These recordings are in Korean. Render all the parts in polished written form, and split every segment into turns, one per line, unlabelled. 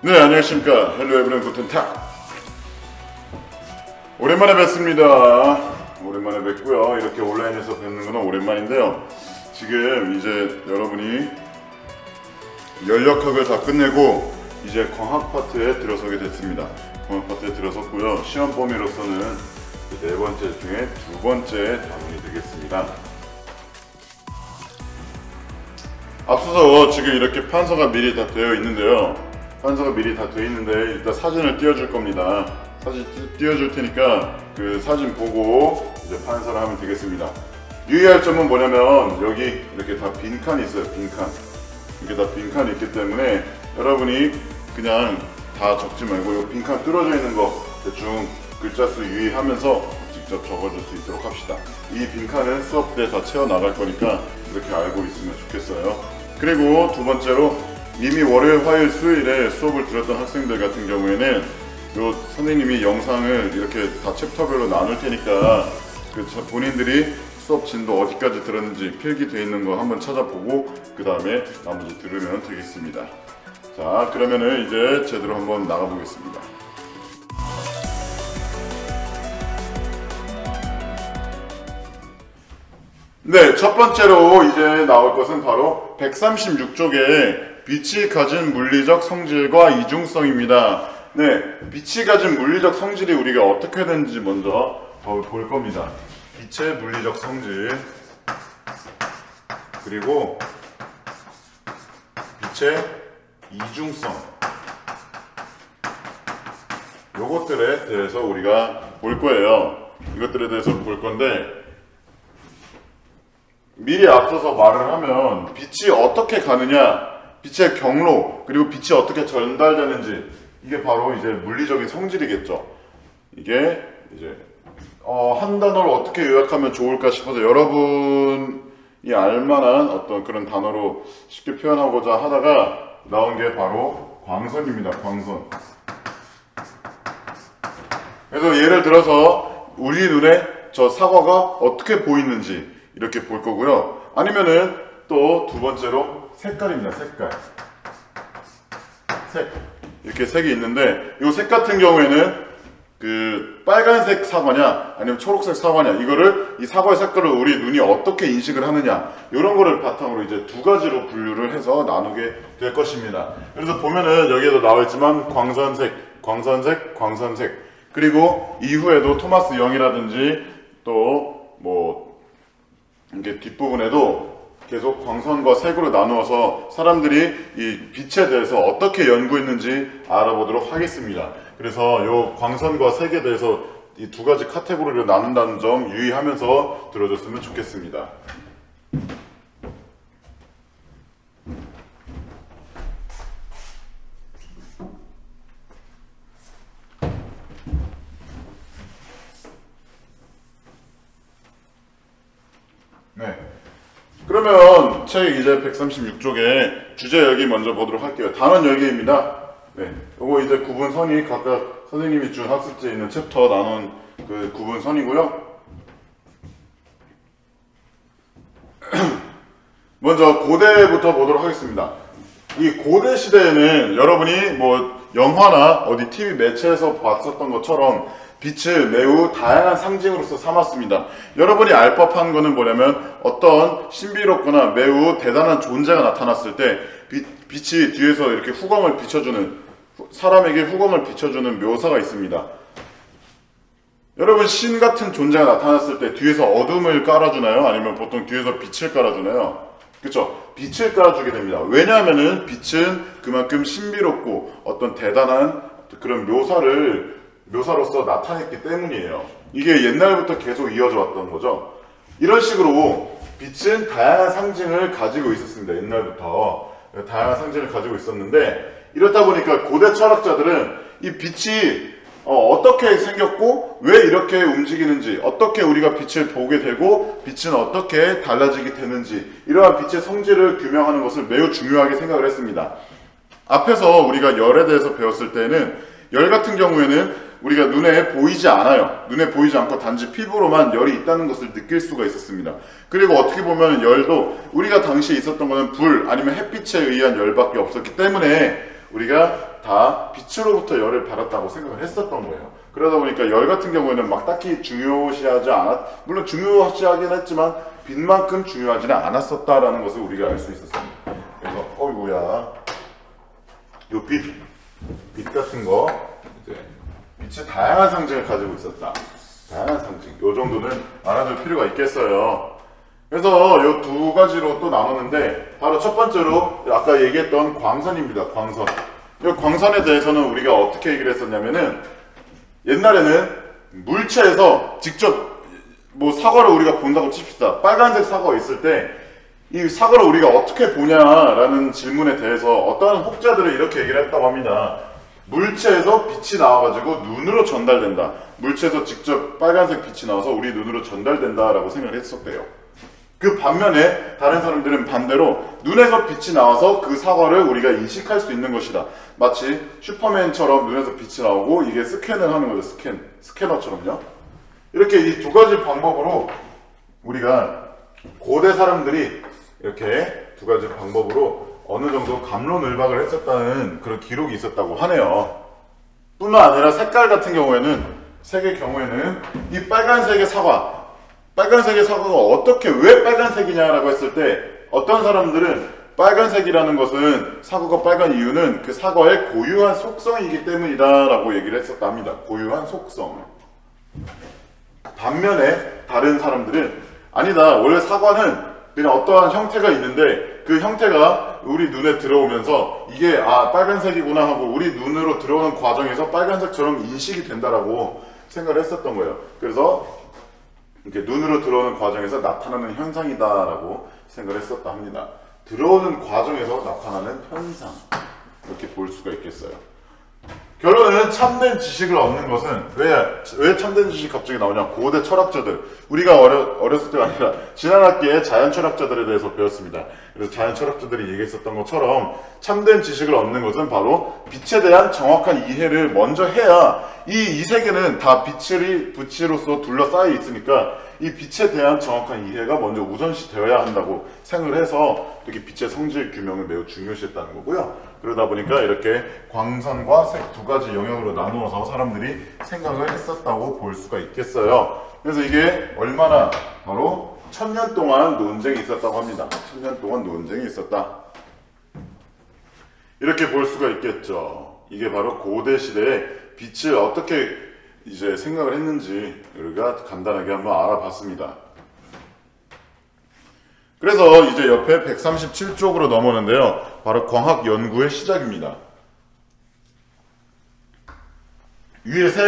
네, 안녕하십니까. 헬로 에브리원 구텐탁. 오랜만에 뵙습니다. 오랜만에 뵙고요. 이렇게 온라인에서 뵙는 건 오랜만인데요. 지금 이제 여러분이 연력학을 다 끝내고 이제 광학 파트에 들어서게 됐습니다. 광학 파트에 들어섰고요. 시험 범위로서는 네 번째 중에 두 번째 단원이 되겠습니다. 앞서서 지금 이렇게 판서가 미리 다 되어 있는데요. 판서가 미리 다 되어 있는데 일단 사진을 띄워줄 겁니다. 사진 띄워줄 테니까 그 사진 보고 이제 판서를 하면 되겠습니다. 유의할 점은 뭐냐면 여기 이렇게 다 빈칸이 있어요. 빈칸. 이렇게 다 빈칸이 있기 때문에 여러분이 그냥 다 적지 말고 이 빈칸 뚫어져 있는 거 대충 글자 수 유의하면서 직접 적어줄 수 있도록 합시다. 이 빈칸은 수업 때 다 채워 나갈 거니까 이렇게 알고 있으면 좋겠어요. 그리고 두 번째로 이미 월요일, 화요일, 수요일에 수업을 들었던 학생들 같은 경우에는 요 선생님이 영상을 이렇게 다 챕터별로 나눌 테니까 그 본인들이 수업 진도 어디까지 들었는지 필기되어 있는 거 한번 찾아보고 그 다음에 나머지 들으면 되겠습니다. 자, 그러면은 이제 제대로 한번 나가보겠습니다. 네, 첫 번째로 이제 나올 것은 바로 136쪽에 빛이 가진 물리적 성질과 이중성입니다. 네, 빛이 가진 물리적 성질이 우리가 어떻게 되는지 먼저 볼 겁니다. 빛의 물리적 성질, 그리고 빛의 이중성, 요것들에 대해서 우리가 볼 거예요. 이것들에 대해서 볼 건데 미리 앞서서 말을 하면 빛이 어떻게 가느냐, 빛의 경로, 그리고 빛이 어떻게 전달되는지, 이게 바로 이제 물리적인 성질이겠죠. 이게 이제 한 단어를 어떻게 요약하면 좋을까 싶어서 여러분이 알만한 어떤 그런 단어로 쉽게 표현하고자 하다가 나온 게 바로 광선입니다. 광선. 그래서 예를 들어서 우리 눈에 저 사과가 어떻게 보이는지 이렇게 볼 거고요. 아니면은 또 두 번째로 색깔입니다. 색깔. 색. 이렇게 색이 있는데 이 색 같은 경우에는 그 빨간색 사과냐 아니면 초록색 사과냐, 이거를 이 사과의 색깔을 우리 눈이 어떻게 인식을 하느냐, 이런 거를 바탕으로 이제 두 가지로 분류를 해서 나누게 될 것입니다. 그래서 보면은 여기에도 나와 있지만 광선색, 광선색, 광선색, 그리고 이후에도 토마스 영이라든지 또 뭐 이게 뒷부분에도 계속 광선과 색으로 나누어서 사람들이 이 빛에 대해서 어떻게 연구했는지 알아보도록 하겠습니다. 그래서 이 광선과 색에 대해서 이 두 가지 카테고리로 나눈다는 점 유의하면서 들어줬으면 좋겠습니다. 네. 그러면 책 이제 136쪽에 주제 열기 먼저 보도록 할게요. 단원 열기입니다. 네. 요거 이제 구분선이 각각 선생님이 준 학습지에 있는 챕터 나눈 그 구분선이고요. 먼저 고대부터 보도록 하겠습니다. 이 고대 시대에는 여러분이 뭐 영화나 어디 TV 매체에서 봤었던 것처럼 빛을 매우 다양한 상징으로서 삼았습니다. 여러분이 알 법한 거는 뭐냐면 어떤 신비롭거나 매우 대단한 존재가 나타났을 때 빛이 뒤에서 이렇게 후광을 비춰주는, 사람에게 후광을 비춰주는 묘사가 있습니다. 여러분, 신 같은 존재가 나타났을 때 뒤에서 어둠을 깔아주나요? 아니면 보통 뒤에서 빛을 깔아주나요? 그쵸? 빛을 깔아주게 됩니다. 왜냐하면은 빛은 그만큼 신비롭고 어떤 대단한 그런 묘사로서 나타냈기 때문이에요. 이게 옛날부터 계속 이어져 왔던 거죠. 이런 식으로 빛은 다양한 상징을 가지고 있었습니다. 옛날부터 다양한 상징을 가지고 있었는데, 이렇다 보니까 고대 철학자들은 이 빛이 어떻게 생겼고 왜 이렇게 움직이는지, 어떻게 우리가 빛을 보게 되고 빛은 어떻게 달라지게 되는지, 이러한 빛의 성질을 규명하는 것을 매우 중요하게 생각을 했습니다. 앞에서 우리가 열에 대해서 배웠을 때는 열 같은 경우에는 우리가 눈에 보이지 않아요. 눈에 보이지 않고 단지 피부로만 열이 있다는 것을 느낄 수가 있었습니다. 그리고 어떻게 보면 열도 우리가 당시에 있었던 것은 불 아니면 햇빛에 의한 열밖에 없었기 때문에 우리가 다 빛으로부터 열을 받았다고 생각을 했었던 거예요. 그러다 보니까 열 같은 경우에는 막 딱히 중요시하지 않았, 물론 중요시하긴 했지만 빛만큼 중요하지는 않았었다라는 것을 우리가 알 수 있었습니다. 그래서 어이구야, 요 빛 같은 거, 이제 빛의 다양한 상징을 가지고 있었다. 다양한 상징, 요 정도는 알아둘 필요가 있겠어요. 그래서 요 두 가지로 또 나눴는데, 바로 첫 번째로 아까 얘기했던 광선입니다. 광선. 이 광선에 대해서는 우리가 어떻게 얘기를 했었냐면은, 옛날에는 물체에서 직접 뭐 사과를 우리가 본다고 칩시다. 빨간색 사과가 있을 때 이 사과를 우리가 어떻게 보냐라는 질문에 대해서 어떠한 혹자들은 이렇게 얘기를 했다고 합니다. 물체에서 빛이 나와가지고 눈으로 전달된다. 물체에서 직접 빨간색 빛이 나와서 우리 눈으로 전달된다라고 생각을 했었대요. 그 반면에 다른 사람들은 반대로 눈에서 빛이 나와서 그 사과를 우리가 인식할 수 있는 것이다. 마치 슈퍼맨처럼 눈에서 빛이 나오고 이게 스캔을 하는 거죠. 스캐너처럼요. 이렇게 이 두 가지 방법으로 우리가 고대 사람들이 이렇게 두 가지 방법으로 어느 정도 갑론을박을 했었다는 그런 기록이 있었다고 하네요. 뿐만 아니라 색깔 같은 경우에는, 색의 경우에는 이 빨간색의 사과가 어떻게, 왜 빨간색이냐라고 했을 때 어떤 사람들은 빨간색이라는 것은, 사과가 빨간 이유는 그 사과의 고유한 속성이기 때문이다 라고 얘기를 했었다 합니다. 고유한 속성. 반면에 다른 사람들은 아니다, 원래 사과는 그냥 어떠한 형태가 있는데 그 형태가 우리 눈에 들어오면서 이게 빨간색이구나 하고 우리 눈으로 들어오는 과정에서 빨간색처럼 인식이 된다라고 생각을 했었던 거예요. 그래서 이렇게 눈으로 들어오는 과정에서 나타나는 현상이다라고 생각을 했었다 합니다. 들어오는 과정에서 나타나는 현상, 이렇게 볼 수가 있겠어요. 결론은 참된 지식을 얻는 것은, 왜 참된 지식 갑자기 나오냐? 고대 철학자들, 우리가 어렸을 때가 아니라 지난 학기에 자연 철학자들에 대해서 배웠습니다. 그래서 자연 철학자들이 얘기했었던 것처럼 참된 지식을 얻는 것은 바로 빛에 대한 정확한 이해를 먼저 해야, 이 세계는 다 빛으로서 둘러싸여 있으니까 이 빛에 대한 정확한 이해가 먼저 우선시 되어야 한다고 생각을 해서 이렇게 빛의 성질 규명을 매우 중요시했다는 거고요. 그러다 보니까 이렇게 광선과 색 두 가지 영역으로 나누어서 사람들이 생각을 했었다고 볼 수가 있겠어요. 그래서 이게 얼마나, 바로 1000년 동안 논쟁이 있었다고 합니다. 1000년 동안 논쟁이 있었다. 이렇게 볼 수가 있겠죠. 이게 바로 고대 시대에 빛을 어떻게 이제 생각을 했는지 우리가 간단하게 한번 알아봤습니다. 그래서 이제 옆에 137쪽으로 넘어오는데요. 바로 광학 연구의 시작입니다. 위에 세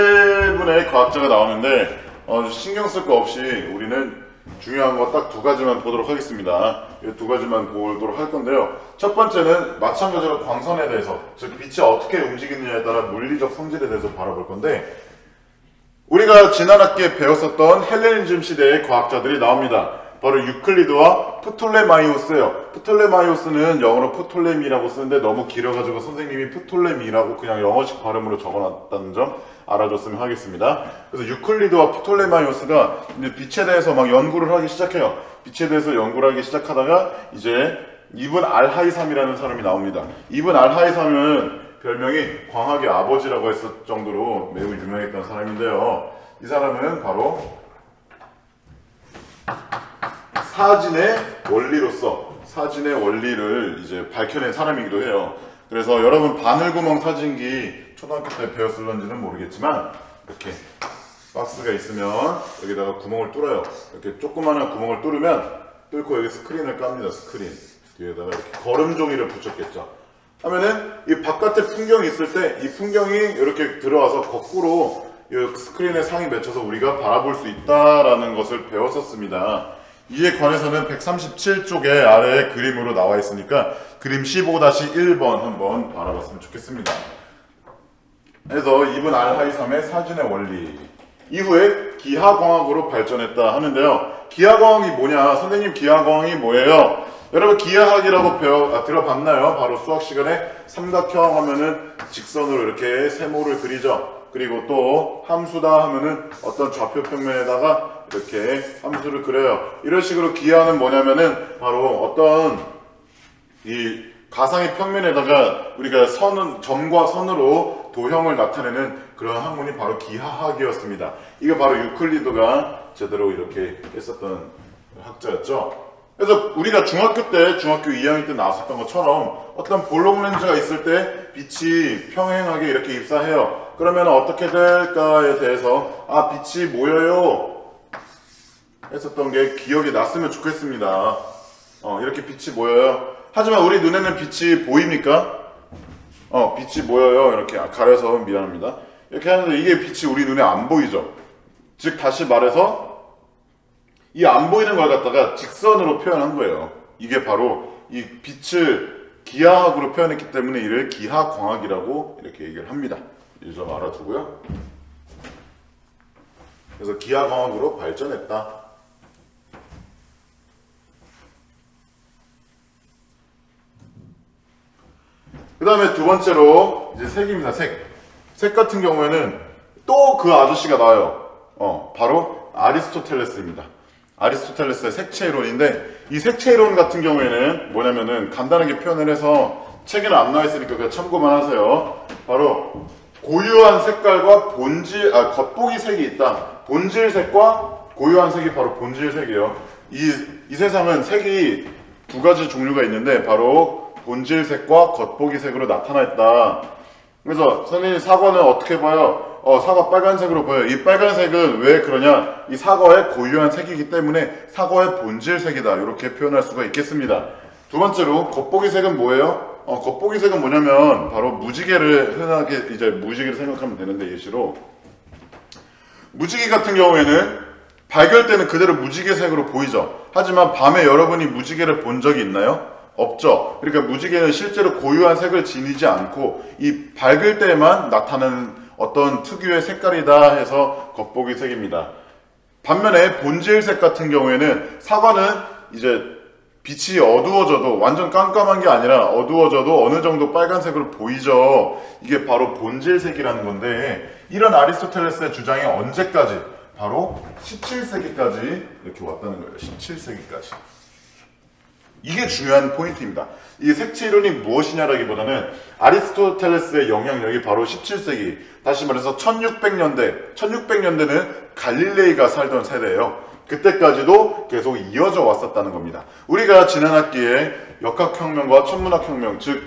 분의 과학자가 나오는데 신경 쓸 거 없이 우리는 중요한 거 딱 두 가지만 보도록 하겠습니다. 이 두 가지만 보도록 할 건데요. 첫 번째는 마찬가지로 광선에 대해서, 즉 빛이 어떻게 움직이느냐에 따라 물리적 성질에 대해서 바라볼 건데, 우리가 지난 학기에 배웠었던 헬레니즘 시대의 과학자들이 나옵니다. 바로 유클리드와 프톨레마이오스예요. 프톨레마이오스는 영어로 프톨레미라고 쓰는데 너무 길어가지고 선생님이 프톨레미라고 그냥 영어식 발음으로 적어놨다는 점 알아줬으면 하겠습니다. 그래서 유클리드와 프톨레마이오스가 이제 빛에 대해서 막 연구를 하기 시작해요. 빛에 대해서 연구를 하기 시작하다가 이제 이븐 알하이삼이라는 사람이 나옵니다. 이븐 알하이삼은 별명이 광학의 아버지라고 했을 정도로 매우 유명했던 사람인데요. 이 사람은 바로 사진의 원리를 이제 밝혀낸 사람이기도 해요. 그래서 여러분 바늘구멍 사진기 초등학교 때 배웠을런지는 모르겠지만 이렇게 박스가 있으면 여기다가 구멍을 뚫어요. 이렇게 조그마한 구멍을 뚫고 여기 스크린을 깝니다. 스크린 뒤에다가 이렇게 거름 종이를 붙였겠죠. 하면은 이 바깥에 풍경이 있을 때 이 풍경이 이렇게 들어와서 거꾸로 이 스크린에 상이 맺혀서 우리가 바라볼 수 있다라는 것을 배웠었습니다. 이에 관해서는 137쪽에 아래에 그림으로 나와 있으니까 그림 15-1번 한번 바라봤으면 좋겠습니다. 그래서 이븐 알하이삼의 사진의 원리 이후에 기하광학으로 발전했다 하는데요. 기하광학이 뭐냐? 선생님 기하광학이 뭐예요? 여러분 기하학이라고 들어봤나요? 바로 수학 시간에 삼각형 하면은 직선으로 이렇게 세모를 그리죠. 그리고 또 함수다 하면은 어떤 좌표 평면에다가 이렇게 함수를 그려요. 이런 식으로 기하는 뭐냐면은 바로 어떤 이 가상의 평면에다가 우리가 점과 선으로 도형을 나타내는 그런 학문이 바로 기하학이었습니다. 이게 바로 유클리드가 제대로 이렇게 했었던 학자였죠. 그래서 우리가 중학교 2학년 때 나왔었던 것처럼 어떤 볼록 렌즈가 있을 때 빛이 평행하게 이렇게 입사해요. 그러면 어떻게 될까에 대해서 빛이 모여요 했었던 게 기억이 났으면 좋겠습니다. 이렇게 빛이 모여요. 하지만 우리 눈에는 빛이 보입니까? 빛이 모여요. 이렇게 가려서 미안합니다. 이렇게 하는데 이게 빛이 우리 눈에 안 보이죠. 즉 다시 말해서 이 안 보이는 걸 갖다가 직선으로 표현한 거예요. 이게 바로 이 빛을 기하학으로 표현했기 때문에 이를 기하광학이라고 이렇게 얘기를 합니다. 이 점 알아두고요. 그래서 기하광학으로 발전했다. 그 다음에 두 번째로 이제 색입니다. 색 같은 경우에는 또 그 아저씨가 나와요. 바로 아리스토텔레스입니다. 아리스토텔레스의 색채이론인데 이 색채이론 같은 경우에는 뭐냐면은 간단하게 표현을 해서 책에는 안 나와 있으니까 그냥 참고만 하세요. 바로 고유한 색깔과 겉보기 색이 있다. 본질색과 고유한 색이 바로 본질색이에요. 이 세상은 색이 두 가지 종류가 있는데 바로 본질색과 겉보기 색으로 나타나 있다. 그래서 선생님 사과는 어떻게 봐요? 사과 빨간색으로 보여요. 이 빨간색은 왜 그러냐? 이 사과의 고유한 색이기 때문에 사과의 본질색이다. 이렇게 표현할 수가 있겠습니다. 두 번째로 겉보기 색은 뭐예요? 겉보기 색은 뭐냐면 바로 무지개를 흔하게 이제 무지개를 생각하면 되는데 예시로 무지개 같은 경우에는 밝을 때는 그대로 무지개색으로 보이죠. 하지만 밤에 여러분이 무지개를 본 적이 있나요? 없죠. 그러니까 무지개는 실제로 고유한 색을 지니지 않고 이 밝을 때만 나타나는 어떤 특유의 색깔이다 해서 겉보기 색입니다. 반면에 본질색 같은 경우에는 사과는 이제 빛이 어두워져도 완전 깜깜한 게 아니라 어두워져도 어느 정도 빨간색으로 보이죠. 이게 바로 본질색이라는 건데 이런 아리스토텔레스의 주장이 언제까지? 바로 17세기까지 이렇게 왔다는 거예요. 17세기까지. 이게 중요한 포인트입니다. 이 색채이론이 무엇이냐라기보다는 아리스토텔레스의 영향력이 바로 17세기, 다시 말해서 1600년대는 갈릴레이가 살던 세대예요. 그때까지도 계속 이어져 왔었다는 겁니다. 우리가 지난 학기에 역학혁명과 천문학혁명, 즉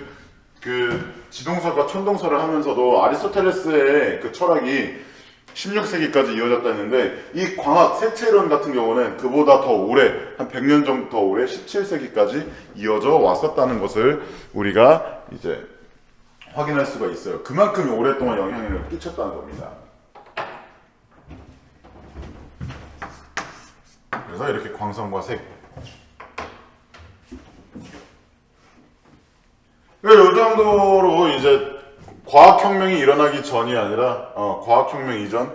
그 지동설과 천동설을 하면서도 아리스토텔레스의 그 철학이 16세기까지 이어졌다 했는데 이 광학 색채이론 같은 경우는 그보다 더 오래, 한 100년 정도 더 오래 17세기까지 이어져 왔었다는 것을 우리가 이제 확인할 수가 있어요. 그만큼 오랫동안 영향을 끼쳤다는 겁니다. 그래서 이렇게 광선과 색. 이 정도로 이제 과학혁명이 일어나기 전이 아니라 과학혁명 이전,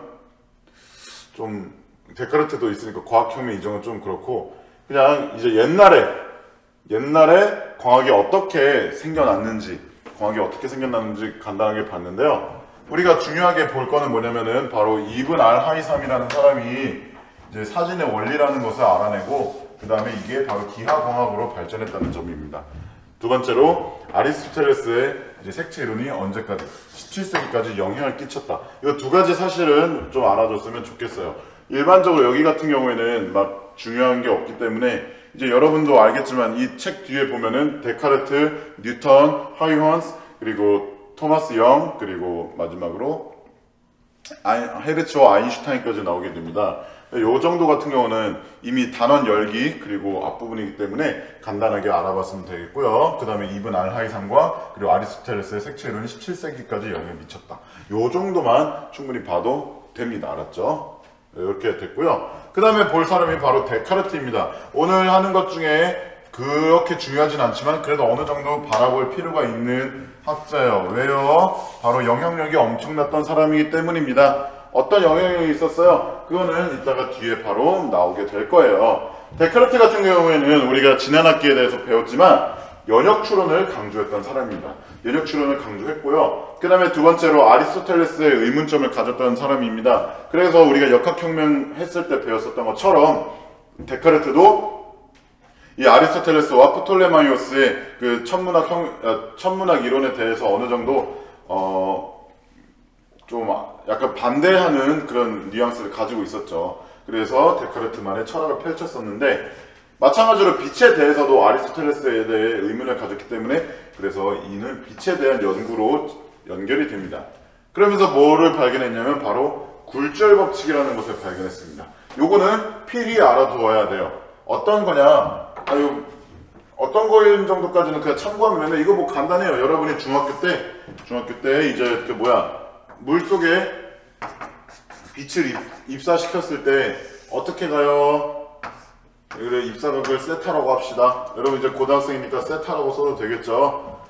좀 데카르트도 있으니까 과학혁명 이전은 좀 그렇고 그냥 이제 옛날에 광학이 어떻게 생겨났는지 간단하게 봤는데요. 우리가 중요하게 볼 거는 뭐냐면은 바로 이븐 알 하이삼이라는 사람이 이제 사진의 원리라는 것을 알아내고 그 다음에 이게 바로 기하광학으로 발전했다는 점입니다. 두 번째로 아리스토텔레스의 이제 색채이론이 언제까지 17세기까지 영향을 끼쳤다. 이 두 가지 사실은 좀 알아줬으면 좋겠어요. 일반적으로 여기 같은 경우에는 막 중요한 게 없기 때문에 이제 여러분도 알겠지만 이 책 뒤에 보면은 데카르트, 뉴턴, 하이먼스, 그리고 토마스 영, 그리고 마지막으로 헤르츠와 아인슈타인까지 나오게 됩니다. 요 정도 같은 경우는 이미 단원 열기 그리고 앞부분이기 때문에 간단하게 알아봤으면 되겠고요. 그 다음에 이븐 알하이삼과 그리고 아리스토텔레스의 색채이론이 17세기까지 영향을 미쳤다. 요 정도만 충분히 봐도 됩니다. 알았죠? 이렇게 됐고요. 그 다음에 볼 사람이 바로 데카르트입니다. 오늘 하는 것 중에 그렇게 중요하진 않지만 그래도 어느 정도 바라볼 필요가 있는 학자예요. 왜요? 바로 영향력이 엄청났던 사람이기 때문입니다. 어떤 영향력이 있었어요? 그거는 이따가 뒤에 바로 나오게 될 거예요. 데카르트 같은 경우에는 우리가 지난 학기에 대해서 배웠지만 연역 추론을 강조했던 사람입니다. 연역 추론을 강조했고요. 그 다음에 두 번째로 아리스토텔레스의 의문점을 가졌던 사람입니다. 그래서 우리가 역학혁명 했을 때 배웠었던 것처럼 데카르트도 이 아리스토텔레스와 프톨레마이오스의 그 천문학 이론에 대해서 어느 정도 좀 약간 반대하는 그런 뉘앙스를 가지고 있었죠. 그래서 데카르트만의 철학을 펼쳤었는데, 마찬가지로 빛에 대해서도 아리스토텔레스에 대해 의문을 가졌기 때문에, 그래서 이는 빛에 대한 연구로 연결이 됩니다. 그러면서 뭐를 발견했냐면 바로 굴절 법칙이라는 것을 발견했습니다. 요거는 필히 알아두어야 돼요. 어떤 거냐, 어떤 거인 정도까지는 그냥 참고하면, 이거 뭐 간단해요. 여러분이 중학교 때 이제 그 물속에 빛을 입사시켰을 때 어떻게 가요? 그래, 입사각을 세타라고 합시다. 여러분 이제 고등학생이니까 세타라고 써도 되겠죠?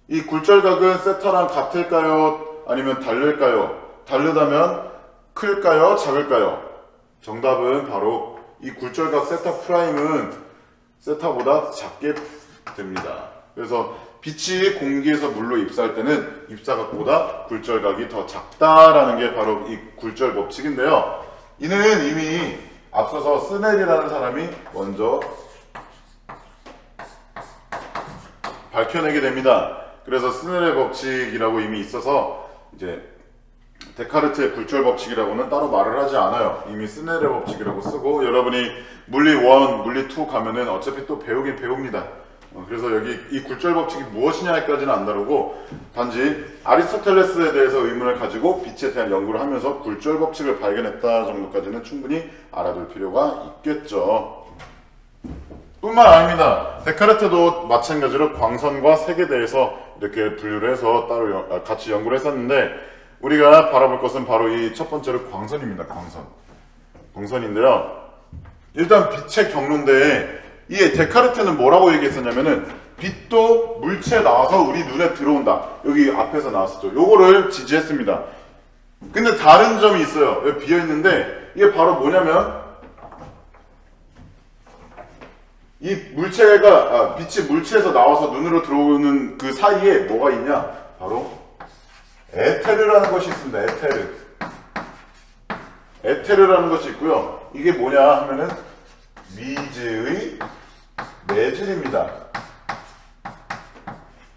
이 굴절각은 세타랑 같을까요? 아니면 다를까요? 다르다면 클까요? 작을까요? 정답은 바로 이 굴절각 세타 프라임은 세타보다 작게 됩니다. 그래서 빛이 공기에서 물로 입사할 때는 입사각보다 굴절각이 더 작다라는 게 바로 이 굴절 법칙인데요. 이는 이미 앞서서 스넬이라는 사람이 먼저 밝혀내게 됩니다. 그래서 스넬의 법칙이라고 이미 있어서 이제 데카르트의 굴절 법칙이라고는 따로 말을 하지 않아요. 이미 스넬의 법칙이라고 쓰고, 여러분이 물리 1, 물리 2 가면은 어차피 또 배우긴 배웁니다. 그래서 여기 이 굴절 법칙이 무엇이냐까지는 안 다루고, 단지 아리스토텔레스에 대해서 의문을 가지고 빛에 대한 연구를 하면서 굴절 법칙을 발견했다 정도까지는 충분히 알아둘 필요가 있겠죠. 뿐만 아닙니다. 데카르트도 마찬가지로 광선과 색에 대해서 이렇게 분류를 해서 따로 같이 연구를 했었는데, 우리가 바라볼 것은 바로 이 첫 번째로 광선입니다. 광선인데요. 일단 빛의 경로인데, 이 데카르트는 뭐라고 얘기했었냐면은, 빛도 물체에 나와서 우리 눈에 들어온다. 여기 앞에서 나왔었죠. 요거를 지지했습니다. 근데 다른 점이 있어요. 여기 비어있는데, 이게 바로 뭐냐면, 이 물체가, 빛이 물체에서 나와서 눈으로 들어오는 그 사이에 뭐가 있냐? 바로 에테르라는 것이 있습니다. 에테르라는 것이 있고요. 이게 뭐냐 하면은 미지의 매질입니다.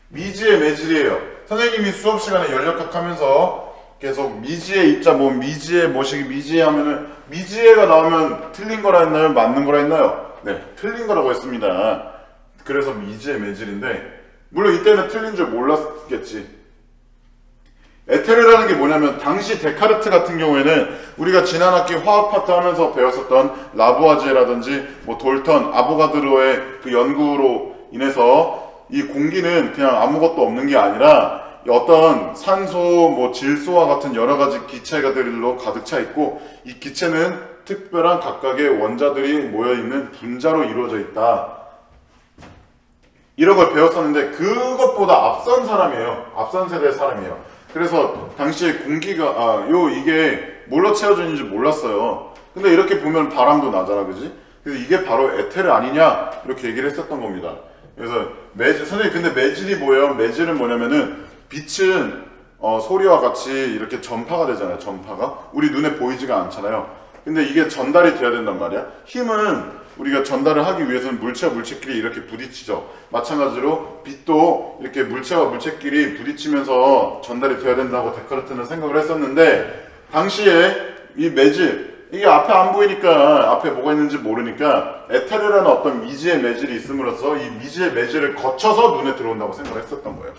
미지의 매질이에요. 선생님이 수업 시간에 연력학 하면서 계속 미지의 입자, 미지의 뭐시기, 미지의 하면은, 미지의가 나오면 틀린 거라 했나요? 맞는 거라 했나요? 네, 틀린 거라고 했습니다. 그래서 미지의 매질인데, 물론 이때는 틀린 줄 몰랐겠지. 에테르라는 게 뭐냐면, 당시 데카르트 같은 경우에는 우리가 지난 학기 화학 파트 하면서 배웠었던 라부아지에라든지 돌턴, 아보가드로의 그 연구로 인해서 이 공기는 그냥 아무것도 없는 게 아니라 어떤 산소, 질소와 같은 여러 가지 기체들로 가득 차 있고, 이 기체는 특별한 각각의 원자들이 모여있는 분자로 이루어져 있다. 이런 걸 배웠었는데, 그것보다 앞선 사람이에요. 앞선 세대의 사람이에요. 그래서 당시에 공기가 이게 뭘로 채워져 있는지 몰랐어요. 근데 이렇게 보면 바람도 나잖아, 그지? 그래서 이게 바로 에테르 아니냐 이렇게 얘기를 했었던 겁니다. 그래서 선생님, 근데 매질이 뭐예요? 매질은 뭐냐면은, 빛은 소리와 같이 이렇게 전파가 되잖아요. 전파가 우리 눈에 보이지가 않잖아요. 근데 이게 전달이 돼야 된단 말이야. 힘은 우리가 전달을 하기 위해서는 물체와 물체끼리 이렇게 부딪히죠. 마찬가지로 빛도 이렇게 물체와 물체끼리 부딪히면서 전달이 돼야 된다고 데카르트는 생각을 했었는데, 당시에 이 매질, 이게 앞에 안 보이니까, 앞에 뭐가 있는지 모르니까 에테르라는 어떤 미지의 매질이 있음으로써 이 미지의 매질을 거쳐서 눈에 들어온다고 생각을 했었던 거예요.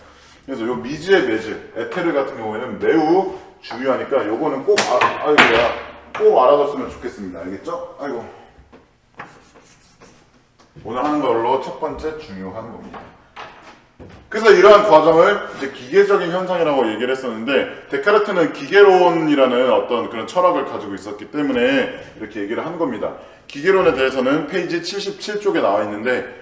그래서 이 미지의 매질, 에테르 같은 경우에는 매우 중요하니까 요거는 꼭 꼭 알아뒀으면 좋겠습니다. 알겠죠? 아이고. 오늘 하는 걸로 첫 번째 중요한 겁니다. 그래서 이러한 과정을 이제 기계적인 현상이라고 얘기를 했었는데, 데카르트는 기계론이라는 어떤 그런 철학을 가지고 있었기 때문에 이렇게 얘기를 한 겁니다. 기계론에 대해서는 페이지 77쪽에 나와 있는데,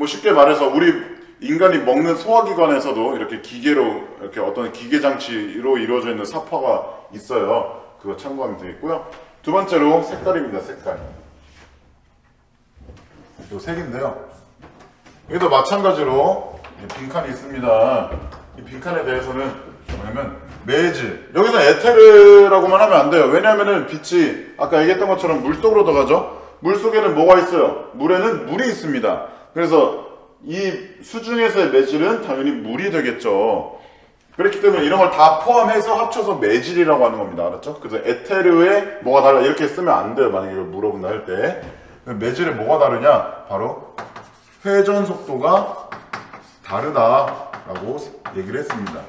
쉽게 말해서 우리 인간이 먹는 소화기관에서도 이렇게 기계로, 이렇게 어떤 기계장치로 이루어져 있는 사파가 있어요. 그거 참고하면 되겠고요. 두 번째로 색깔입니다. 색깔. 요 색인데요. 여기도 마찬가지로 빈칸이 있습니다. 이 빈칸에 대해서는 뭐냐면 매질. 여기서 에테르라고만 하면 안 돼요. 왜냐하면은 빛이 아까 얘기했던 것처럼 물속으로 들어가죠. 물속에는 뭐가 있어요? 물에는 물이 있습니다. 그래서 이 수중에서의 매질은 당연히 물이 되겠죠. 그렇기 때문에 이런 걸 다 포함해서 합쳐서 매질이라고 하는 겁니다. 알았죠? 그래서 에테르에 뭐가 달라 이렇게 쓰면 안 돼요. 만약에 이걸 물어본다 할 때. 매질에 뭐가 다르냐? 바로 회전 속도가 다르다라고 얘기를 했습니다.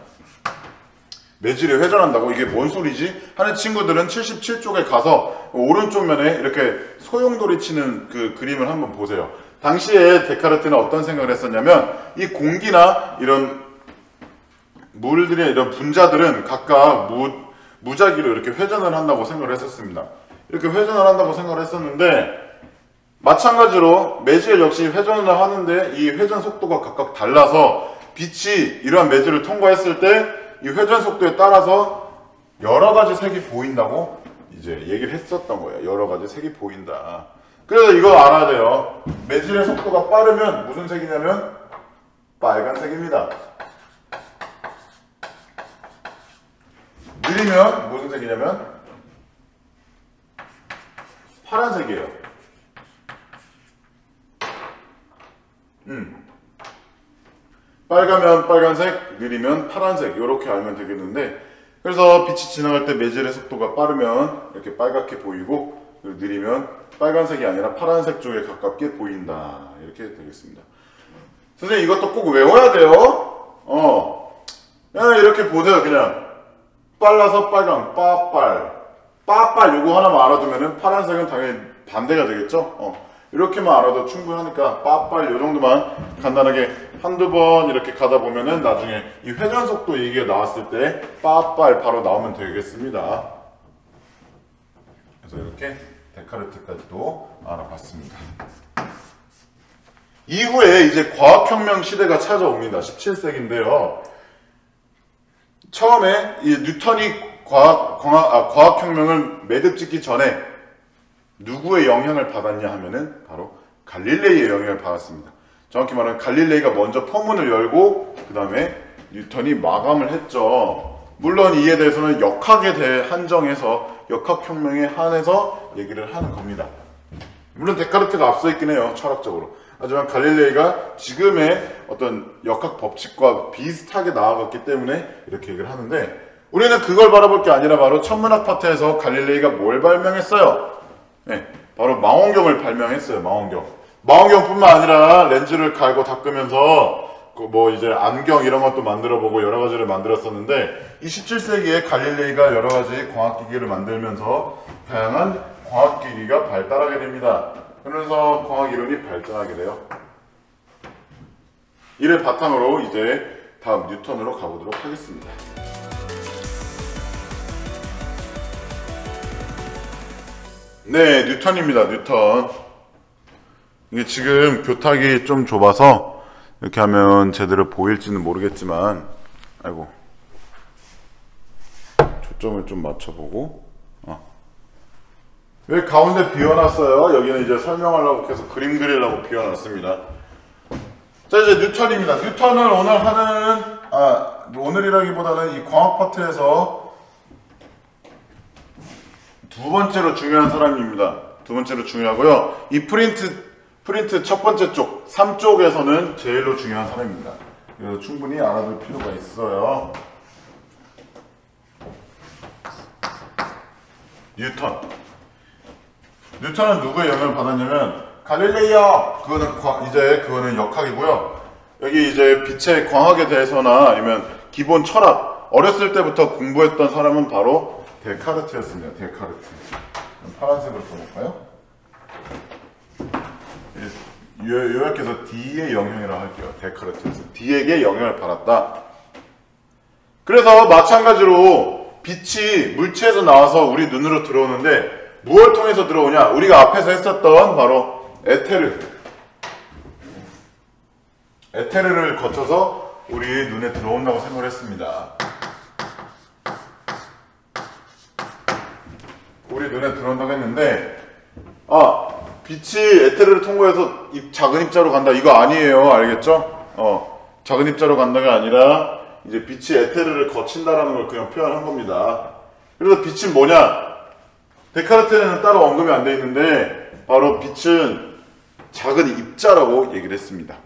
매질이 회전한다고? 이게 뭔 소리지? 하는 친구들은 77쪽에 가서 오른쪽 면에 이렇게 소용돌이 치는 그 그림을 한번 보세요. 당시에 데카르트는 어떤 생각을 했었냐면 이 공기나 이런 물들의 이런 분자들은 각각 무작위로 이렇게 회전을 한다고 생각을 했었습니다. 이렇게 회전을 한다고 생각을 했었는데 마찬가지로 매질 역시 회전을 하는데 이 회전 속도가 각각 달라서 빛이 이러한 매질을 통과했을 때 이 회전 속도에 따라서 여러 가지 색이 보인다고 이제 얘기를 했었던 거예요. 여러 가지 색이 보인다. 그래서 이거 알아야 돼요. 매질의 속도가 빠르면 무슨 색이냐면 빨간색입니다. 느리면 무슨 색이냐면 파란색이에요. 빨가면 빨간색, 느리면 파란색 이렇게 알면 되겠는데 그래서 빛이 지나갈 때 매질의 속도가 빠르면 이렇게 빨갛게 보이고 느리면 빨간색이 아니라 파란색 쪽에 가깝게 보인다. 이렇게 되겠습니다. 선생님 이것도 꼭 외워야 돼요. 그냥 이렇게 보세요. 그냥 빨라서 빨강, 빠빨 요거 하나만 알아두면은 파란색은 당연히 반대가 되겠죠. 이렇게만 알아도 충분하니까 빠빨 요 정도만 간단하게 한두 번 이렇게 가다 보면은 나중에 이 회전 속도 얘기가 나왔을 때 빠빨 바로 나오면 되겠습니다. 그래서 이렇게 데카르트까지도 알아봤습니다. 이후에 이제 과학혁명 시대가 찾아옵니다. 17세기인데요. 처음에 이 뉴턴이 과학혁명을 매듭짓기 전에 누구의 영향을 받았냐 하면은 바로 갈릴레이의 영향을 받았습니다. 정확히 말하면 갈릴레이가 먼저 포문을 열고 그 다음에 뉴턴이 마감을 했죠. 물론 이에 대해서는 역학에 대해 한정해서 역학혁명에 한해서 얘기를 하는 겁니다. 물론 데카르트가 앞서 있긴 해요. 철학적으로. 하지만 갈릴레이가 지금의 어떤 역학 법칙과 비슷하게 나아갔기 때문에 이렇게 얘기를 하는데 우리는 그걸 바라볼 게 아니라 바로 천문학 파트에서 갈릴레이가 뭘 발명했어요? 네, 바로 망원경을 발명했어요. 망원경뿐만 아니라 렌즈를 갈고 닦으면서 뭐 이제 안경 이런 것도 만들어보고 여러 가지를 만들었었는데 이 17세기에 갈릴레이가 여러 가지 광학기기를 만들면서 다양한 광학기기가 발달하게 됩니다. 그러면서 광학이론이 발전하게 돼요. 이를 바탕으로 이제 다음 뉴턴으로 가보도록 하겠습니다. 네, 뉴턴입니다. 뉴턴. 이게 지금 교탁이 좀 좁아서 이렇게 하면 제대로 보일지는 모르겠지만 아이고 초점을 좀 맞춰보고 여기 가운데 비워놨어요. 여기는 이제 설명하려고 계속 그림 그리려고 비워놨습니다. 자, 이제 뉴턴입니다. 뉴턴은 오늘 하는 오늘이라기보다는 이 광학 파트에서 두 번째로 중요한 사람입니다. 두 번째로 중요하고요. 이 프린트 첫 번째 쪽 3쪽에서는 제일로 중요한 사람입니다. 그래서 충분히 알아둘 필요가 있어요. 뉴턴은 누구의 영향을 받았냐면 갈릴레이요. 그거는 역학이고요. 여기 이제 빛의 광학에 대해서나 아니면 기본 철학 어렸을 때부터 공부했던 사람은 바로 데카르트였습니다. 데카르트. 파란색으로 써볼까요? 요약해서 D의 영향이라고 할게요. 데카르트에서 D에게 영향을 받았다. 그래서 마찬가지로 빛이 물체에서 나와서 우리 눈으로 들어오는데 무엇을 통해서 들어오냐? 우리가 앞에서 했었던 바로 에테르를 거쳐서 우리 눈에 들어온다고 생각을 했습니다. 우리 눈에 들어온다고 했는데 빛이 에테르를 통과해서 작은 입자로 간다. 이거 아니에요. 알겠죠? 작은 입자로 간다가 아니라 이제 빛이 에테르를 거친다라는 걸 그냥 표현한 겁니다. 그래서 빛은 뭐냐? 데카르트에는 따로 언급이 안 돼 있는데 바로 빛은 작은 입자라고 얘기를 했습니다.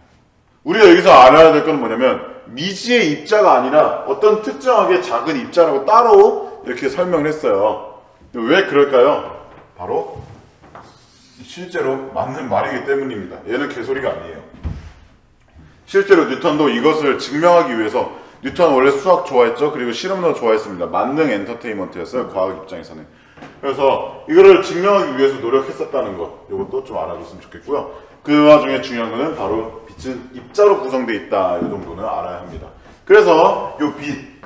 우리가 여기서 알아야 될 건 뭐냐면 미지의 입자가 아니라 어떤 특정하게 작은 입자라고 따로 이렇게 설명을 했어요. 왜 그럴까요? 바로 실제로 맞는 말이기 때문입니다. 얘는 개소리가 아니에요. 실제로 뉴턴도 이것을 증명하기 위해서, 뉴턴은 원래 수학 좋아했죠. 그리고 실험도 좋아했습니다. 만능 엔터테인먼트였어요, 과학 입장에서는. 그래서 이거를 증명하기 위해서 노력했었다는 거, 이것도 좀 알아줬으면 좋겠고요. 그 와중에 중요한 거는 바로 빛은 입자로 구성되어 있다, 이 정도는 알아야 합니다. 그래서 이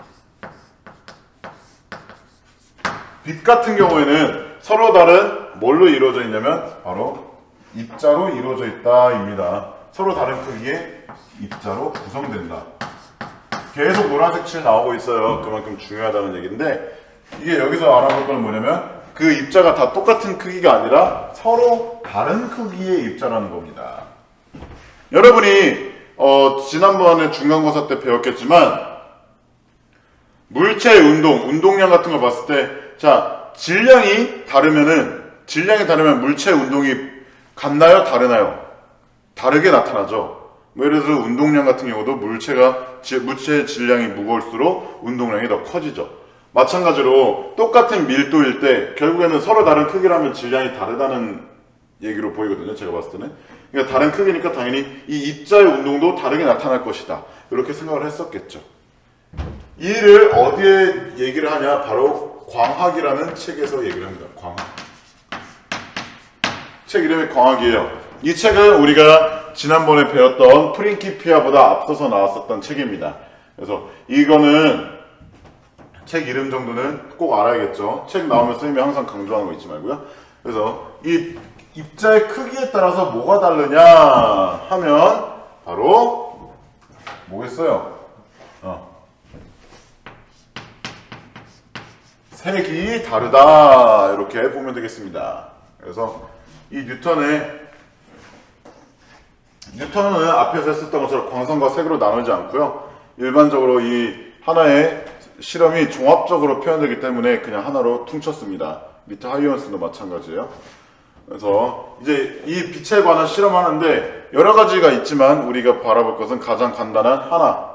빛 같은 경우에는 서로 다른 뭘로 이루어져 있냐면 바로 입자로 이루어져 있다 입니다. 서로 다른 크기의 입자로 구성된다. 계속 노란색 칠 나오고 있어요. 그만큼 중요하다는 얘기인데, 이게 여기서 알아볼 건 뭐냐면 그 입자가 다 똑같은 크기가 아니라 서로 다른 크기의 입자라는 겁니다. 여러분이 지난번에 중간고사 때 배웠겠지만 물체의 운동량 같은 걸 봤을 때, 자, 질량이 다르면 물체의 운동이 같나요? 다르나요? 다르게 나타나죠. 뭐 예를 들어서 운동량 같은 경우도 물체의 질량이 무거울수록 운동량이 더 커지죠. 마찬가지로 똑같은 밀도일 때 결국에는 서로 다른 크기라면 질량이 다르다는 얘기로 보이거든요. 제가 봤을 때는. 그러니까 다른 크기니까 당연히 이 입자의 운동도 다르게 나타날 것이다, 이렇게 생각을 했었겠죠. 이를 어디에 얘기를 하냐? 바로 광학이라는 책에서 얘기를 합니다. 광학. 책 이름이 광학이에요. 이 책은 우리가 지난번에 배웠던 프린키피아보다 앞서서 나왔었던 책입니다. 그래서 이거는 책 이름 정도는 꼭 알아야겠죠. 책 나오면 선생님이 항상 강조하는 거 잊지 말고요. 그래서 이 입자의 크기에 따라서 뭐가 다르냐 하면 바로 뭐겠어요? 색이 다르다, 이렇게 보면 되겠습니다. 그래서 이 뉴턴은 앞에서 했었던 것처럼 광선과 색으로 나누지 않고요. 일반적으로 이 하나의 실험이 종합적으로 표현되기 때문에 그냥 하나로 퉁쳤습니다. 리트 하이언스도 마찬가지예요. 그래서 이제 이 빛에 관한 실험하는데 여러 가지가 있지만 우리가 바라볼 것은 가장 간단한 하나,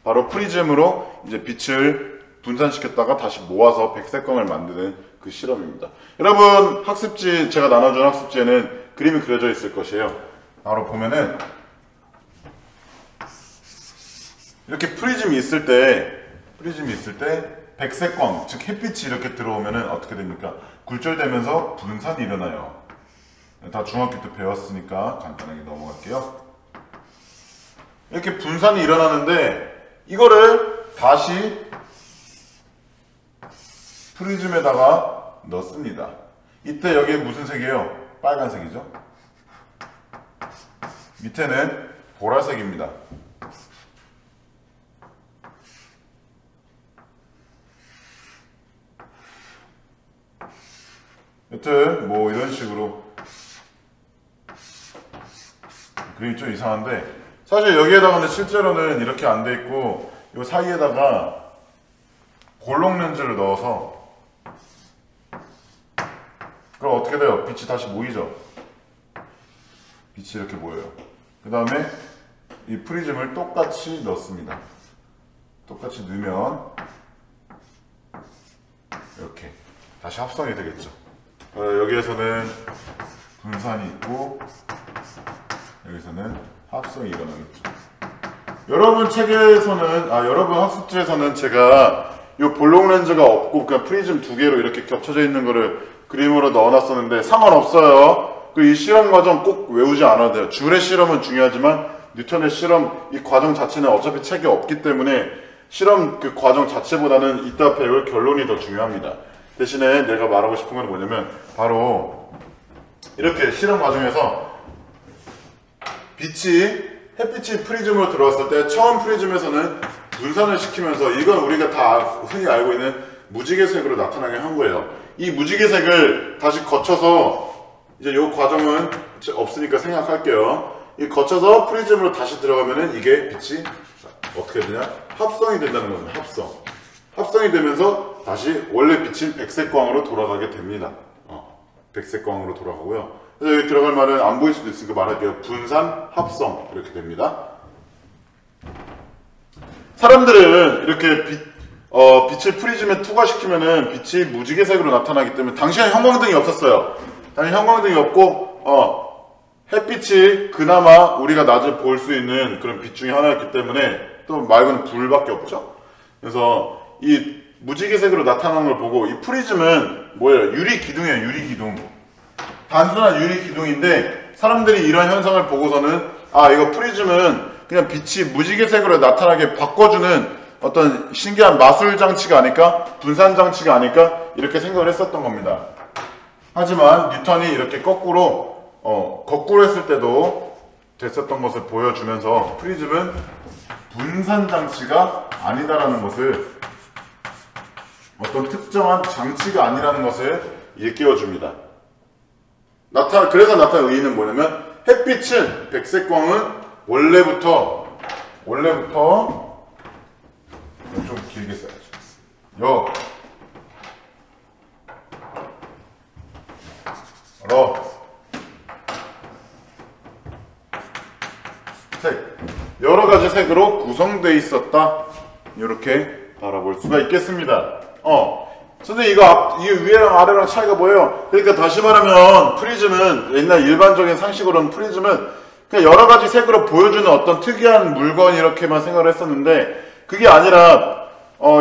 바로 프리즘으로 이제 빛을 분산시켰다가 다시 모아서 백색광을 만드는 그 실험입니다. 여러분 학습지, 제가 나눠준 학습지에는 그림이 그려져 있을 것이에요. 바로 보면은 이렇게 프리즘이 있을 때 백색광, 즉 햇빛이 이렇게 들어오면은 어떻게 됩니까? 굴절되면서 분산이 일어나요. 다 중학교 때 배웠으니까 간단하게 넘어갈게요. 이렇게 분산이 일어나는데 이거를 다시 프리즘에다가 넣습니다. 이때 여기에 무슨 색이에요? 빨간색이죠. 밑에는 보라색입니다. 여튼 뭐 이런 식으로 그림이 좀 이상한데, 사실 여기에다가는 실제로는 이렇게 안 돼 있고 이 사이에다가 골록 렌즈를 넣어서, 그럼 어떻게 돼요? 빛이 다시 모이죠. 빛이 이렇게 모여요. 그 다음에 이 프리즘을 똑같이 넣습니다. 똑같이 넣으면 이렇게 다시 합성이 되겠죠. 여기에서는 분산이 있고 여기서는 합성이 일어나겠죠. 여러분 책에서는, 여러분 학습지에서는 제가 이 볼록 렌즈가 없고 그냥 프리즘 두 개로 이렇게 겹쳐져 있는 거를 그림으로 넣어놨었는데 상관없어요. 그리고 이 실험 과정 꼭 외우지 않아도 돼요. 줄의 실험은 중요하지만 뉴턴의 실험, 이 과정 자체는 어차피 책에 없기 때문에 실험 그 과정 자체보다는 이따 배울 결론이 더 중요합니다. 대신에 내가 말하고 싶은 건 뭐냐면 바로 이렇게 실험 과정에서 햇빛이 프리즘으로 들어왔을 때 처음 프리즘에서는 분산을 시키면서, 이건 우리가 다 흔히 알고 있는 무지개색으로 나타나게 한 거예요. 이 무지개색을 다시 거쳐서, 이제 이 과정은 없으니까 생략할게요. 이 거쳐서 프리즘으로 다시 들어가면은 이게 빛이 어떻게 되냐? 합성이 된다는 겁니다. 합성이 되면서 다시 원래 빛인 백색광으로 돌아가게 됩니다. 백색광으로 돌아가고요. 여기 들어갈 말은 안 보일 수도 있으니까 말할게요. 분산, 합성 이렇게 됩니다. 사람들은 이렇게 빛을 프리즘에 투과시키면은 빛이 무지개색으로 나타나기 때문에 당시에는 형광등이 없었어요. 당시 형광등이 없고 햇빛이 그나마 우리가 낮에 볼 수 있는 그런 빛 중에 하나였기 때문에 또 말고는 불밖에 없죠. 그래서 이 무지개색으로 나타나는 걸 보고 이 프리즘은 뭐예요? 유리기둥이에요. 유리기둥. 단순한 유리기둥인데 사람들이 이런 현상을 보고서는 이거 프리즘은 그냥 빛이 무지개색으로 나타나게 바꿔주는 어떤 신기한 마술 장치가 아닐까? 분산 장치가 아닐까? 이렇게 생각을 했었던 겁니다. 하지만 뉴턴이 이렇게 거꾸로 했을 때도 됐었던 것을 보여주면서 프리즘은 분산 장치가 아니다라는 것을, 어떤 특정한 장치가 아니라는 것을 일깨워줍니다. 그래서 나타난 의의는 뭐냐면, 햇빛은, 백색광은 원래부터 좀 길게 써야죠. 색, 여러 가지 색으로 구성되어 있었다. 이렇게 바라볼 수가 있겠습니다. 선생님 이 위에랑 아래랑 차이가 뭐예요? 그러니까 다시 말하면 프리즘은, 옛날 일반적인 상식으로는 프리즘은 그냥 여러 가지 색으로 보여주는 어떤 특이한 물건 이렇게만 생각을 했었는데, 그게 아니라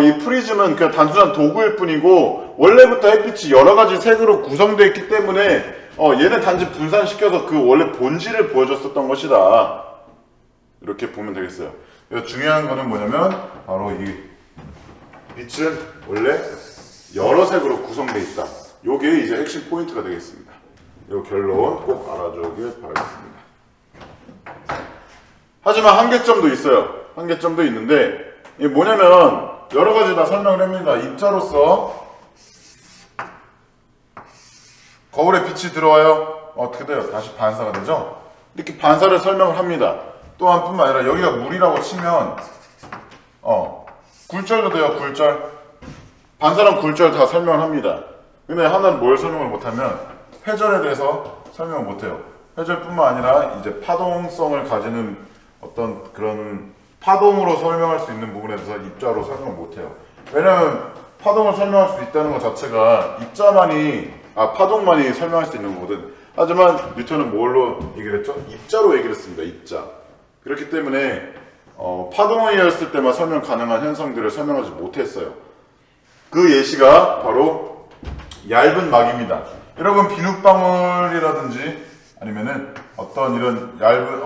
이 프리즘은 그냥 단순한 도구일 뿐이고 원래부터 햇빛이 여러 가지 색으로 구성되어 있기 때문에 얘는 단지 분산시켜서 그 원래 본질을 보여줬었던 것이다. 이렇게 보면 되겠어요. 중요한 거는 뭐냐면 바로 이 빛은 원래 여러 색으로 구성되어 있다. 요게 이제 핵심 포인트가 되겠습니다. 요 결론 꼭 알아주길 바라겠습니다. 하지만 한계점도 있어요. 한계점도 있는데, 이게 뭐냐면 여러 가지 다 설명을 합니다. 입자로서 거울에 빛이 들어와요. 어떻게 돼요? 다시 반사가 되죠? 이렇게 반사를 설명을 합니다. 또한 뿐만 아니라 여기가 물이라고 치면 굴절도 돼요. 굴절. 반사랑 굴절 다 설명을 합니다. 근데 하나는 뭘 설명을 못하면 회절에 대해서 설명을 못해요. 회절뿐만 아니라 이제 파동성을 가지는 어떤 그런 파동으로 설명할 수 있는 부분에 대해서 입자로 설명을 못해요. 왜냐면 파동을 설명할 수 있다는 것 자체가 파동만이 설명할 수 있는 거거든. 하지만 뉴턴은 뭘로 얘기를 했죠? 입자로 얘기를 했습니다. 입자. 그렇기 때문에 파동이었을 때만 설명 가능한 현상들을 설명하지 못했어요. 그 예시가 바로 얇은 막입니다. 여러분 비눗방울이라든지 아니면은 어떤 이런 얇은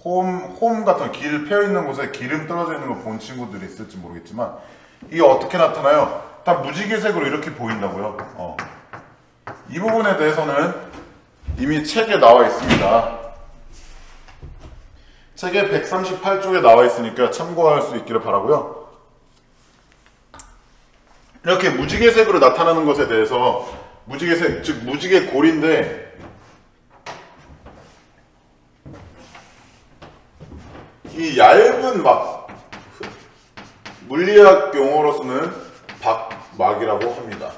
홈 같은 길 패여 있는 곳에 기름 떨어져 있는 거 본 친구들이 있을지 모르겠지만, 이게 어떻게 나타나요? 다 무지개색으로 이렇게 보인다고요. 이 부분에 대해서는 이미 책에 나와 있습니다. 책에 138쪽에 나와 있으니까 참고할 수 있기를 바라고요. 이렇게 무지개색으로 나타나는 것에 대해서, 무지개색, 즉 무지개골인데, 이 얇은 막, 물리학 용어로서는 박막이라고 합니다.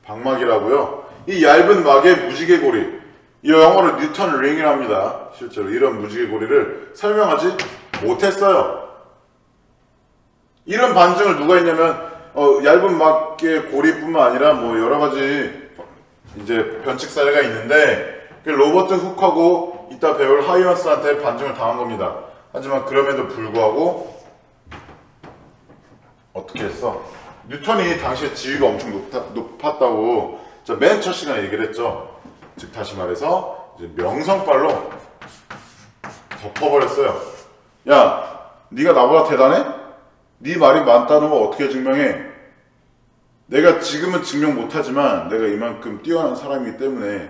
박막이라고요. 이 얇은 막의 무지개고리, 이 영어로 뉴턴 링이라고 합니다. 실제로 이런 무지개고리를 설명하지 못했어요. 이런 반증을 누가 했냐면 얇은 막의 고리뿐만 아니라 뭐 여러 가지 이제 변칙 사례가 있는데, 로버트 훅하고 이따 배울 하이언스한테 반증을 당한 겁니다. 하지만 그럼에도 불구하고 어떻게 했어? 뉴턴이 당시에 지위가 엄청 높았다고 맨 첫 시간에 얘기를 했죠. 즉 다시 말해서 이제 명성빨로 덮어버렸어요. 야, 네가 나보다 대단해? 네 말이 많다는 거 어떻게 증명해? 내가 지금은 증명 못하지만 내가 이만큼 뛰어난 사람이기 때문에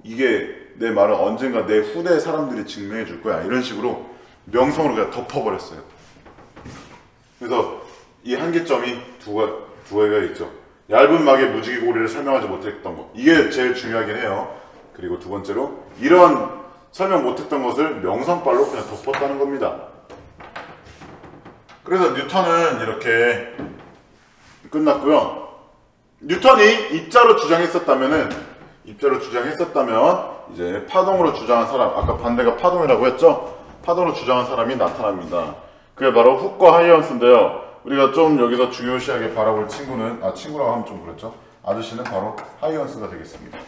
이게 내 말은 언젠가 내 후대 사람들이 증명해 줄 거야. 이런 식으로 명성으로 그냥 덮어버렸어요. 그래서 이 한계점이 두 가지가 있죠. 얇은 막의 무지개고리를 설명하지 못했던 것, 이게 제일 중요하긴 해요. 그리고 두 번째로 이런 설명 못했던 것을 명성빨로 그냥 덮었다는 겁니다. 그래서 뉴턴은 이렇게 끝났고요. 뉴턴이 입자로 주장했었다면은 입자로 주장했었다면 이제 파동으로 주장한 사람, 아까 반대가 파동이라고 했죠? 파동으로 주장한 사람이 나타납니다. 그게 바로 훅과 하이언스인데요. 우리가 좀 여기서 중요시하게 바라볼 친구는, 친구라고 하면 좀 그렇죠? 아저씨는 바로 하이언스가 되겠습니다.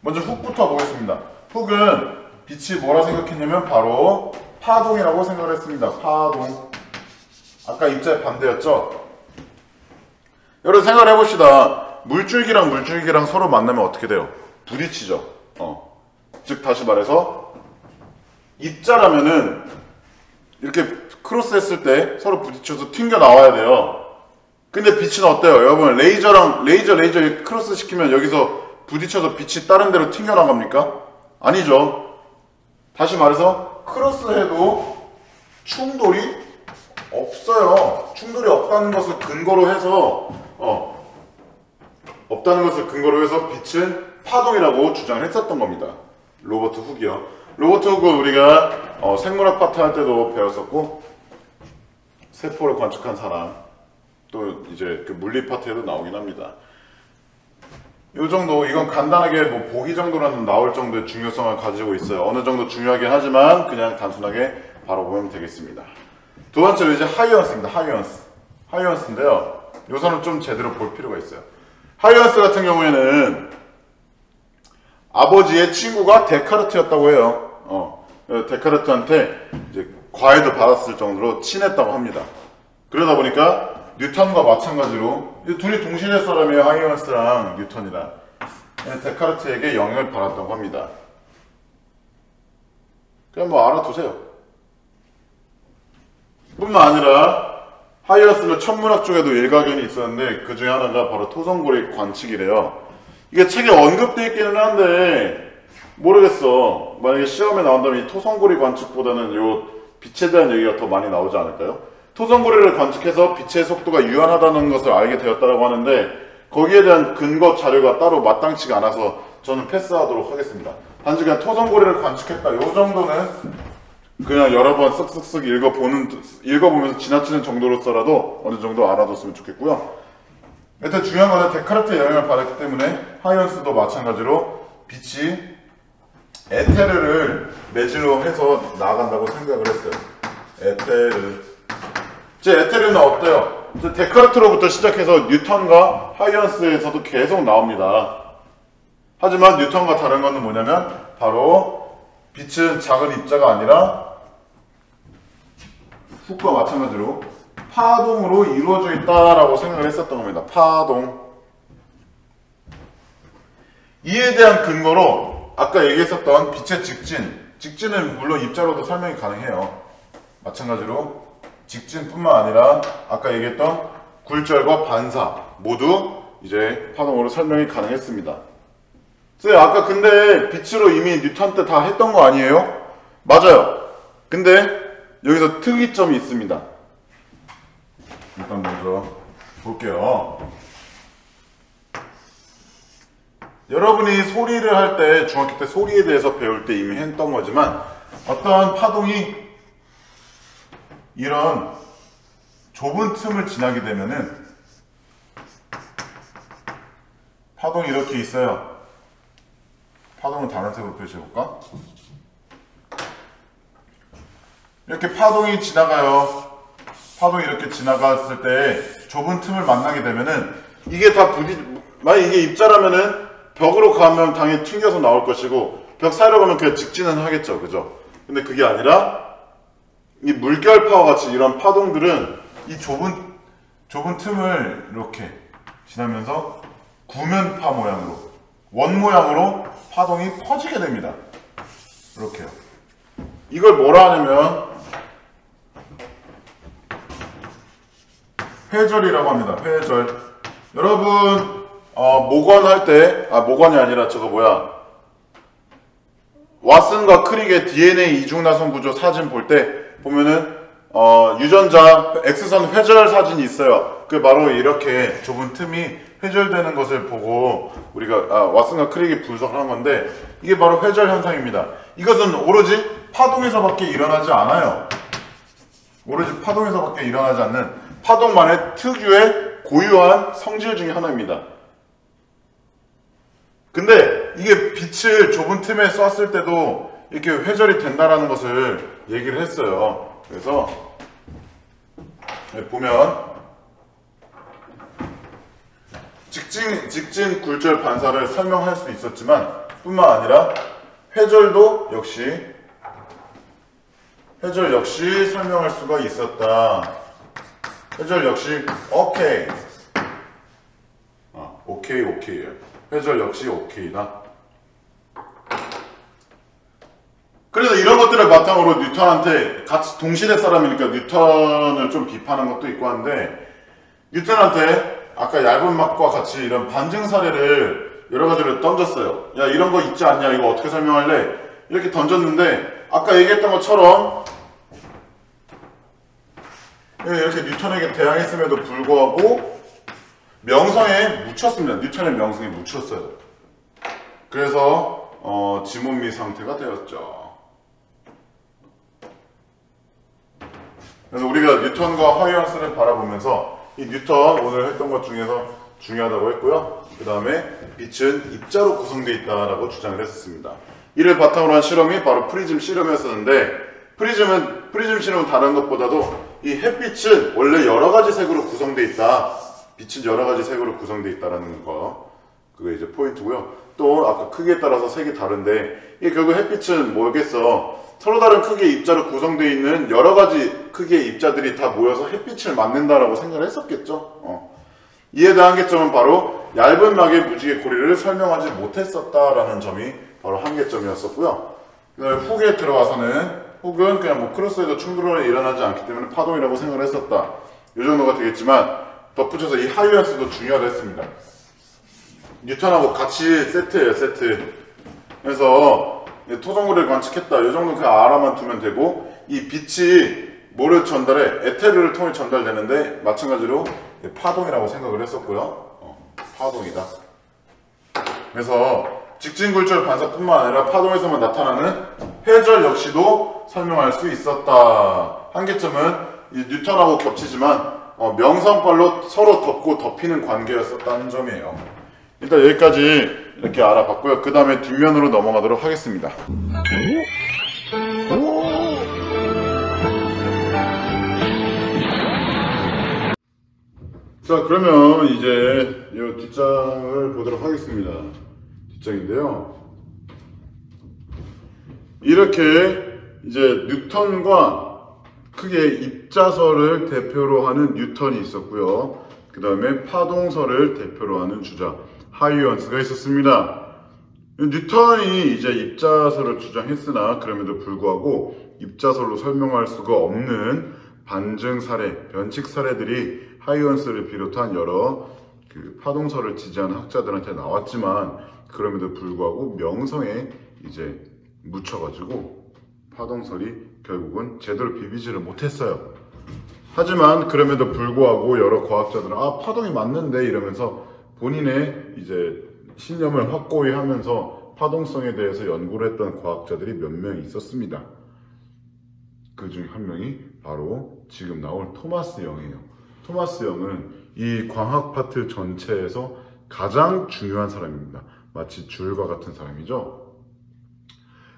먼저 훅부터 보겠습니다. 훅은 빛이 뭐라 생각했냐면 바로 파동이라고 생각을 했습니다. 파동. 아까 입자의 반대였죠? 여러분 생각을 해봅시다. 물줄기랑 물줄기랑 서로 만나면 어떻게 돼요? 부딪히죠. 즉 다시 말해서 입자라면은 이렇게 크로스 했을 때 서로 부딪혀서 튕겨 나와야 돼요. 근데 빛은 어때요? 여러분 레이저 크로스 시키면 여기서 부딪혀서 빛이 다른 데로 튕겨 나갑니까? 아니죠. 다시 말해서 크로스해도 충돌이 없어요. 충돌이 없다는 것을 근거로 해서 빛은 파동이라고 주장을 했었던 겁니다. 로버트 훅이요. 로버트 훅은 우리가 생물학 파트 할 때도 배웠었고, 세포를 관측한 사람, 또 이제 그 물리 파트에도 나오긴 합니다. 요 정도, 이건 간단하게 뭐 보기 정도라는 나올 정도의 중요성을 가지고 있어요. 어느 정도 중요하긴 하지만 그냥 단순하게 바로 보면 되겠습니다. 두 번째로 이제 하이언스입니다. 하이언스인데요. 요선을 좀 제대로 볼 필요가 있어요. 하이언스 같은 경우에는 아버지의 친구가 데카르트였다고 해요. 데카르트한테 이제 과외도 받았을 정도로 친했다고 합니다. 그러다 보니까 뉴턴과 마찬가지로 둘이 동시대 사람이에요. 하이언스랑 뉴턴이랑. 데카르트에게 영향을 받았다고 합니다. 그냥 뭐 알아두세요. 뿐만 아니라 하이언스는 천문학 쪽에도 일가견이 있었는데 그 중에 하나가 바로 토성고리 관측이래요. 이게 책에 언급되어 있기는 한데 모르겠어. 만약에 시험에 나온다면 이 토성고리 관측보다는 요 빛에 대한 얘기가 더 많이 나오지 않을까요? 토성고리를 관측해서 빛의 속도가 유한하다는 것을 알게 되었다고 하는데 거기에 대한 근거 자료가 따로 마땅치가 않아서 저는 패스하도록 하겠습니다. 단지 그냥 토성고리를 관측했다 요 정도는 그냥 여러 번 쓱쓱쓱 읽어보면서 지나치는 정도로서라도 어느 정도 알아뒀으면 좋겠고요. 일단 중요한 거는 데카르트의 영향을 받았기 때문에 하이언스도 마찬가지로 빛이 에테르를 매질로 해서 나아간다고 생각을 했어요. 에테르는 어때요? 데카르트로부터 시작해서 뉴턴과 하이언스에서도 계속 나옵니다. 하지만 뉴턴과 다른 것은 뭐냐면 바로 빛은 작은 입자가 아니라 훅과 마찬가지로 파동으로 이루어져 있다라고 생각을 했었던 겁니다. 파동. 이에 대한 근거로 아까 얘기했었던 빛의 직진은 물론 입자로도 설명이 가능해요. 마찬가지로 직진뿐만 아니라 아까 얘기했던 굴절과 반사 모두 이제 파동으로 설명이 가능했습니다. 쌤, 아까 근데 빛으로 이미 뉴턴 때 다 했던 거 아니에요? 맞아요. 근데 여기서 특이점이 있습니다. 일단 먼저 볼게요. 여러분이 소리를 할 때, 중학교 때 소리에 대해서 배울 때 이미 했던 거지만 어떤 파동이 이런 좁은 틈을 지나게 되면은 파동이 이렇게 있어요. 파동을 다른 색으로 표시해볼까? 이렇게 파동이 지나가요. 파동이 이렇게 지나갔을 때 좁은 틈을 만나게 되면은 이게 다 만약 이게 입자라면은 벽으로 가면 당연히 튕겨서 나올 것이고 벽 사이로 가면 그냥 직진은 하겠죠. 그죠? 근데 그게 아니라 이 물결파와 같이 이런 파동들은 이 좁은 틈을 이렇게 지나면서 구면파 모양으로 원 모양으로 파동이 퍼지게 됩니다. 이렇게요. 이걸 뭐라 하냐면 회절이라고 합니다. 회절. 여러분 모건할 때 모건이 아니라 저거 뭐야 왓슨과 크릭의 DNA 이중나선 구조 사진 볼 때 보면은 유전자 X선 회절 사진이 있어요. 그 바로 이렇게 좁은 틈이 회절되는 것을 보고 우리가 왓슨과 크릭이 분석을 한 건데 이게 바로 회절 현상입니다. 이것은 오로지 파동에서밖에 일어나지 않아요. 오로지 파동에서밖에 일어나지 않는 파동만의 특유의 고유한 성질 중에 하나입니다. 근데 이게 빛을 좁은 틈에 쐈을 때도 이렇게 회절이 된다라는 것을 얘기를 했어요. 그래서 보면 직진 굴절 반사를 설명할 수 있었지만 뿐만 아니라 회절 역시 설명할 수가 있었다. 회절 역시 오케이. 오케이예요. 회절 역시 오케이다. 그래서 이런 것들을 바탕으로 뉴턴한테 같이 동시대 사람이니까 뉴턴을 좀 비판한 것도 있고 한데, 뉴턴한테 아까 얇은 막과 같이 이런 반증 사례를 여러 가지를 던졌어요. 야, 이런 거 있지 않냐? 이거 어떻게 설명할래? 이렇게 던졌는데 아까 얘기했던 것처럼 이렇게 뉴턴에게 대항했음에도 불구하고 명성에 묻혔습니다. 뉴턴의 명성에 묻혔어요. 그래서 지몬미 상태가 되었죠. 그래서 우리가 뉴턴과 하이언스를 바라보면서 이 뉴턴 오늘 했던 것 중에서 중요하다고 했고요. 그 다음에 빛은 입자로 구성되어 있다라고 주장을 했었습니다. 이를 바탕으로 한 실험이 바로 프리즘 실험이었었는데, 프리즘 실험은 다른 것보다도 이 햇빛은 원래 여러 가지 색으로 구성되어 있다. 빛은 여러 가지 색으로 구성되어 있다라는 거, 그게 이제 포인트고요. 또 아까 크기에 따라서 색이 다른데, 이게 결국 햇빛은 뭐겠어? 서로 다른 크기의 입자로 구성되어 있는 여러 가지 크기의 입자들이 다 모여서 햇빛을 만든다라고 생각을 했었겠죠. 이에 대한 한계점은 바로 얇은 막의 무지개 고리를 설명하지 못했었다라는 점이 바로 한계점이었었고요. 훅에 들어와서는 훅은 그냥 뭐 크로스에도 충돌이 일어나지 않기 때문에 파동이라고 생각을 했었다. 이 정도가 되겠지만 덧붙여서 이 하이언스도 중요하다 했습니다. 뉴턴하고 같이 세트예요, 세트. 그래서 토성고리를 관측했다. 이 정도 그냥 알아만 두면 되고, 이 빛이 뭐를 전달해? 에테르를 통해 전달되는데 마찬가지로 파동이라고 생각을 했었고요. 파동이다. 그래서 직진굴절 반사뿐만 아니라 파동에서만 나타나는 회절 역시도 설명할 수 있었다. 한계점은 이 뉴턴하고 겹치지만 명성발로 서로 덮고 덮이는 관계였었다는 점이에요. 일단 여기까지 이렇게 알아봤고요. 그 다음에 뒷면으로 넘어가도록 하겠습니다. 자, 그러면 이제 이 뒷장을 보도록 하겠습니다. 뒷장인데요. 이렇게 이제 뉴턴과 크게 입자설을 대표로 하는 뉴턴이 있었고요. 그 다음에 파동설을 대표로 하는 주자 하이언스가 있었습니다. 뉴턴이 이제 입자설을 주장했으나 그럼에도 불구하고 입자설로 설명할 수가 없는 반증 사례, 변칙 사례들이 하이언스를 비롯한 여러 파동설을 지지하는 학자들한테 나왔지만, 그럼에도 불구하고 명성에 이제 묻혀가지고 파동설이 결국은 제대로 비비지를 못했어요. 하지만 그럼에도 불구하고 여러 과학자들은 파동이 맞는데 이러면서 본인의 이제 신념을 확고히 하면서 파동성에 대해서 연구를 했던 과학자들이 몇 명 있었습니다. 그 중 한 명이 바로 지금 나올 토마스 영이에요. 토마스 영은 이 광학 파트 전체에서 가장 중요한 사람입니다. 마치 줄과 같은 사람이죠.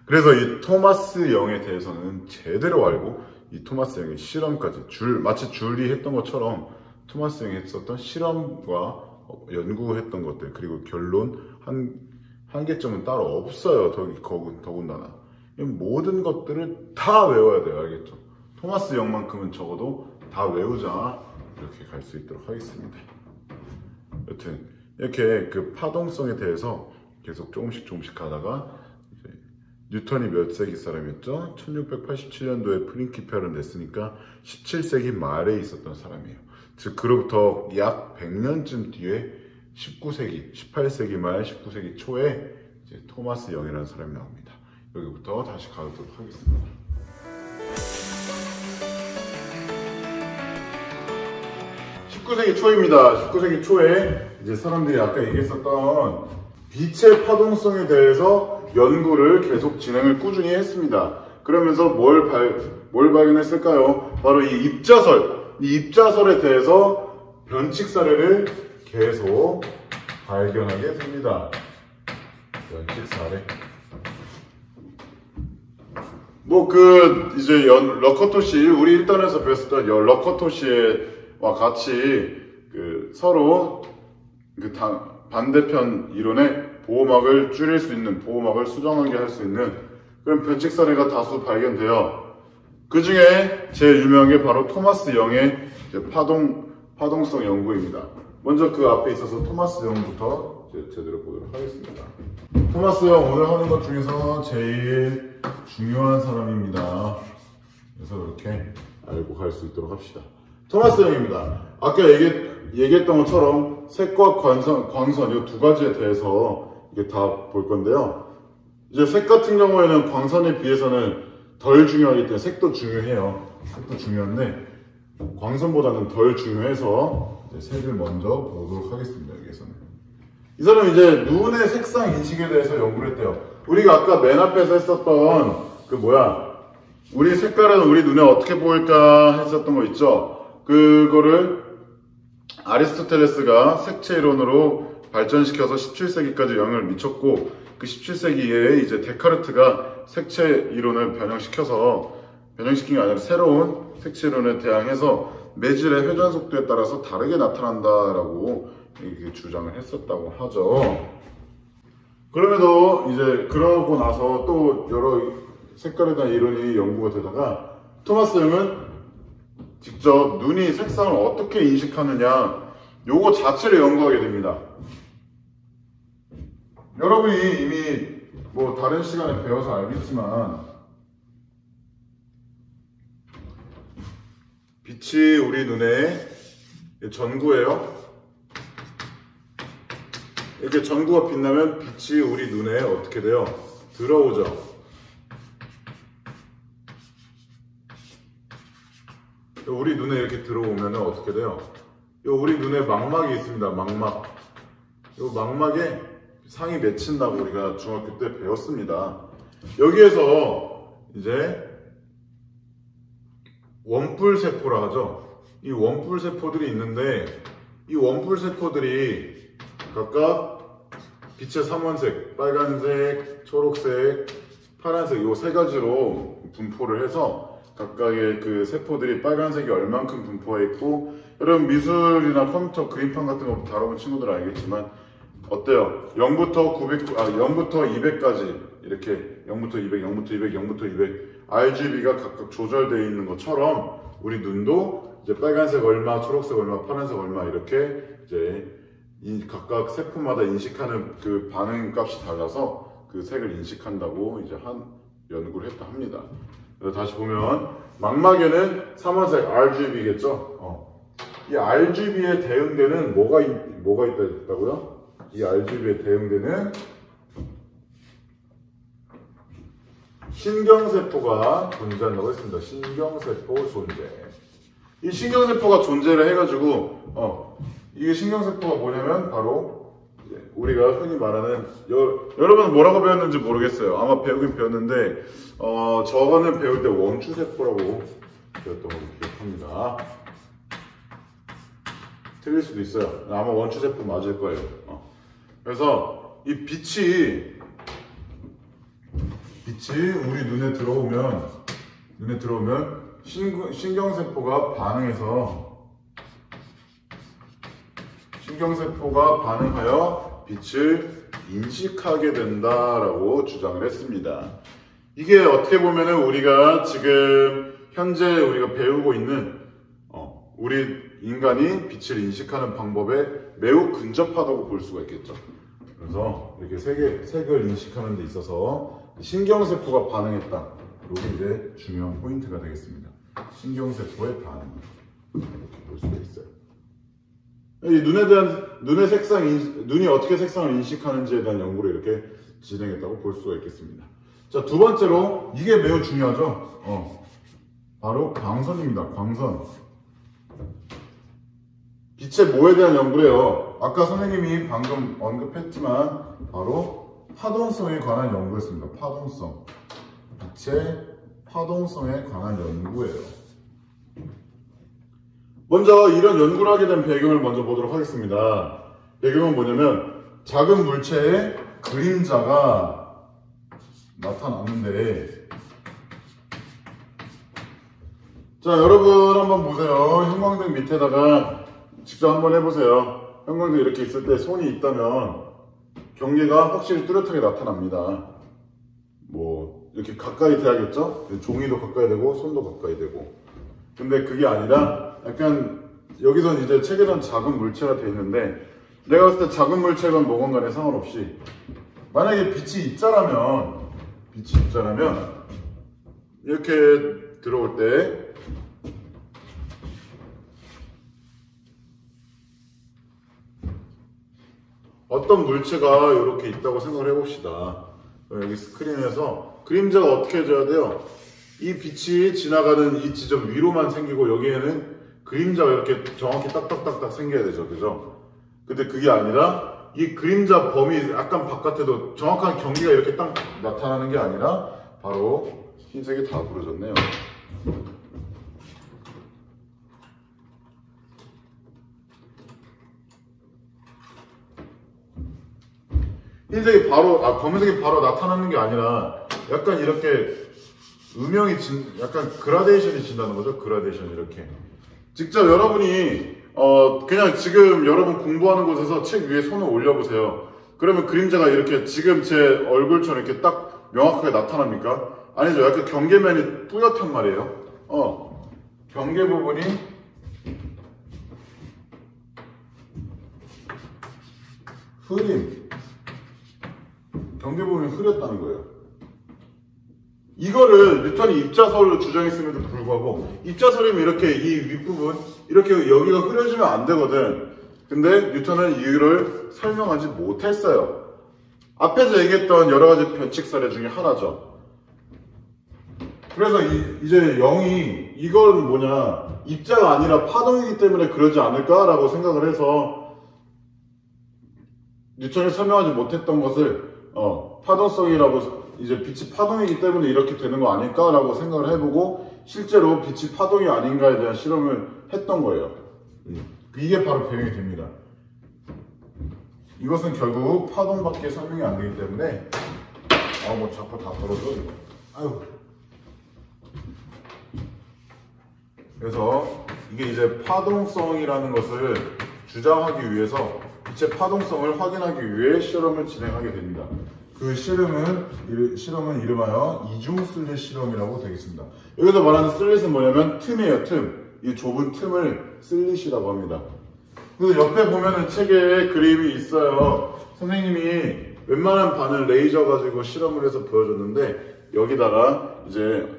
그래서 이 토마스 영에 대해서는 제대로 알고, 이 토마스 영의 실험까지, 마치 줄이 했던 것처럼 토마스 영이 했었던 실험과 연구했던 것들, 그리고 결론, 한계점은 따로 없어요. 더군다나. 모든 것들을 다 외워야 돼요. 알겠죠? 토마스 영만큼은 적어도 다 외우자. 이렇게 갈 수 있도록 하겠습니다. 여튼 이렇게 그 파동성에 대해서 계속 조금씩 가다가 이제 뉴턴이 몇 세기 사람이었죠? 1687년도에 프린키피아를 냈으니까 17세기 말에 있었던 사람이에요. 즉 그로부터 약 100년쯤 뒤에 19세기, 18세기 말 19세기 초에 이제 토마스 영이라는 사람이 나옵니다. 여기부터 다시 가도록 하겠습니다. 19세기 초입니다. 19세기 초에 이제 사람들이 아까 얘기했었던 빛의 파동성에 대해서 연구를 계속 진행을 꾸준히 했습니다. 그러면서 뭘 발견했을까요? 바로 이 입자설에 대해서 변칙 사례를 계속 발견하게 됩니다. 연식 사례. 뭐 이제 러커토시 우리 1단에서 배웠었던 러커토시와 같이 서로 반대편 이론의 보호막을 줄일 수 있는, 보호막을 수정하게 할 수 있는 그런 변칙 사례가 다수 발견되어 그 중에 제일 유명한 게 바로 토마스 영의 파동성 연구입니다. 먼저 그 앞에 있어서 토마스 영부터 제대로 보도록 하겠습니다. 토마스 영 오늘 하는 것 중에서 제일 중요한 사람입니다. 그래서 이렇게 알고 갈 수 있도록 합시다. 토마스 영입니다. 아까 얘기했던 것처럼 색과 광선 이 두 가지에 대해서 이게 다 볼 건데요. 이제 색 같은 경우에는 광선에 비해서는 덜 중요하기 때문에 색도 중요해요. 색도 중요한데 광선보다는 덜 중요해서 이제 색을 먼저 보도록 하겠습니다. 여기에서는 이 사람은 이제 눈의 색상 인식에 대해서 연구를 했대요. 우리가 아까 맨 앞에서 했었던 우리 색깔은 우리 눈에 어떻게 보일까 했었던 거 있죠. 그거를 아리스토텔레스가 색채 이론으로 발전시켜서 17세기까지 영향을 미쳤고, 그 17세기에 이제 데카르트가 색채 이론을 변형시킨 게 아니라 새로운 색채 이론에 대항해서 매질의 회전 속도에 따라서 다르게 나타난다라고 이렇게 주장을 했었다고 하죠. 그럼에도 이제 그러고 나서 또 여러 색깔에 대한 이론이 연구가 되다가 토마스 영은 직접 눈이 색상을 어떻게 인식하느냐 요거 자체를 연구하게 됩니다. 여러분이 이미 뭐 다른 시간에 배워서 알겠지만 빛이 우리 눈의 전구예요. 이렇게 전구가 빛나면 빛이 우리 눈에 어떻게 돼요? 들어오죠. 우리 눈에 이렇게 들어오면 어떻게 돼요? 우리 눈에 망막이 있습니다. 망막. 이 막막에 상이 맺힌다고 우리가 중학교 때 배웠습니다. 여기에서 이제 원뿔세포라 하죠. 이 원뿔세포들이 있는데 이 원뿔세포들이 각각 빛의 삼원색, 빨간색, 초록색, 파란색 이 세 가지로 분포를 해서 각각의 그 세포들이 빨간색이 얼만큼 분포해 있고, 여러분 미술이나 컴퓨터 그림판 같은 거 다뤄본 친구들 알겠지만 어때요? 0부터 200까지 이렇게 0부터 200, 0부터 200, 0부터 200 RGB가 각각 조절되어 있는 것처럼 우리 눈도 이제 빨간색 얼마, 초록색 얼마, 파란색 얼마 이렇게 이제 각각 세포마다 인식하는 그 반응 값이 달라서 그 색을 인식한다고 이제 연구를 했다 합니다. 그래서 다시 보면 망막에는 삼원색 RGB겠죠? 이 RGB에 대응되는 뭐가 있다고요? 이 RGB에 대응되는 신경세포가 존재한다고 했습니다. 신경세포 존재. 이 신경세포가 존재를 해가지고 이게 신경세포가 뭐냐면 바로 우리가 흔히 말하는 여러분은 뭐라고 배웠는지 모르겠어요. 아마 배우긴 배웠는데 저거는 배울 때 원추세포라고 배웠던 걸로 기억합니다. 틀릴 수도 있어요. 아마 원추세포 맞을 거예요. 그래서 이 빛이 우리 눈에 들어오면 신경세포가 반응하여 빛을 인식하게 된다라고 주장을 했습니다. 이게 어떻게 보면은 우리가 지금 현재 우리가 배우고 있는 우리 인간이 빛을 인식하는 방법에 매우 근접하다고 볼 수가 있겠죠. 그래서 이렇게 색을 인식하는 데 있어서 신경세포가 반응했다. 이게 이제 중요한 포인트가 되겠습니다. 신경세포의 반응. 이렇게 볼 수가 있어요. 이 눈이 어떻게 색상을 인식하는지에 대한 연구를 이렇게 진행했다고 볼 수가 있겠습니다. 자, 두 번째로 이게 매우 중요하죠. 바로 광선입니다. 광선. 빛의 뭐에 대한 연구래요. 아까 선생님이 방금 언급했지만 바로 파동성에 관한 연구였습니다. 파동성. 빛의 파동성에 관한 연구예요. 먼저 이런 연구를 하게 된 배경을 먼저 보도록 하겠습니다. 배경은 뭐냐면 작은 물체에 그림자가 나타나는데, 자, 여러분 한번 보세요. 형광등 밑에다가 직접 한번 해보세요. 형광등 이렇게 있을 때 손이 있다면 경계가 확실히 뚜렷하게 나타납니다. 뭐 이렇게 가까이 돼야겠죠? 종이도 가까이 되고 손도 가까이 되고. 근데 그게 아니라 약간 여기선 이제 책에선 작은 물체가 돼 있는데, 내가 봤을 때 작은 물체건 뭐건 간에 상관없이 만약에 빛이 입자라면 이렇게 들어올 때 어떤 물체가 이렇게 있다고 생각을 해봅시다. 여기 스크린에서 그림자가 어떻게 해줘야 돼요? 이 빛이 지나가는 이 지점 위로만 생기고 여기에는 그림자가 이렇게 정확히 딱딱딱딱 생겨야 되죠. 그죠? 근데 그게 아니라 이 그림자 범위 약간 바깥에도 정확한 경계가 이렇게 딱 나타나는 게 아니라 바로 흰색이 다 부러졌네요. 흰색이 바로, 검은색이 바로 나타나는 게 아니라 약간 이렇게 음영이 약간 그라데이션이 진다는 거죠. 그라데이션 이렇게. 직접 여러분이 그냥 지금 여러분 공부하는 곳에서 책 위에 손을 올려보세요. 그러면 그림자가 이렇게 지금 제 얼굴처럼 이렇게 딱 명확하게 나타납니까? 아니죠. 약간 경계면이 뿌옇단 말이에요. 경계 부분이 흐림. 경계 부분이 흐렸다는 거예요. 이거를 뉴턴이 입자설로 주장했음에도 불구하고, 입자설이면 이렇게 이 윗부분 이렇게 여기가 흐려지면 안 되거든. 근데 뉴턴은 이유를 설명하지 못했어요. 앞에서 얘기했던 여러 가지 변칙 사례 중에 하나죠. 그래서 이제 0이 이건 뭐냐, 입자가 아니라 파동이기 때문에 그러지 않을까라고 생각을 해서 뉴턴이 설명하지 못했던 것을 파동성이라고, 이제 빛이 파동이기 때문에 이렇게 되는 거 아닐까라고 생각을 해보고 실제로 빛이 파동이 아닌가에 대한 실험을 했던 거예요. 이게 바로 배경이 됩니다. 이것은 결국 파동밖에 설명이 안 되기 때문에 뭐 자꾸 다 떨어져 이거. 아유. 그래서 이게 이제 파동성이라는 것을 주장하기 위해서 빛의 파동성을 확인하기 위해 실험을 진행하게 됩니다. 그 실험은 이름하여 이중슬릿 실험이라고 되겠습니다. 여기서 말하는 슬릿은 뭐냐면 틈이에요. 틈. 이 좁은 틈을 슬릿이라고 합니다. 그래서 옆에 보면은 책에 그림이 있어요. 선생님이 웬만한 반을 레이저 가지고 실험을 해서 보여줬는데, 여기다가 이제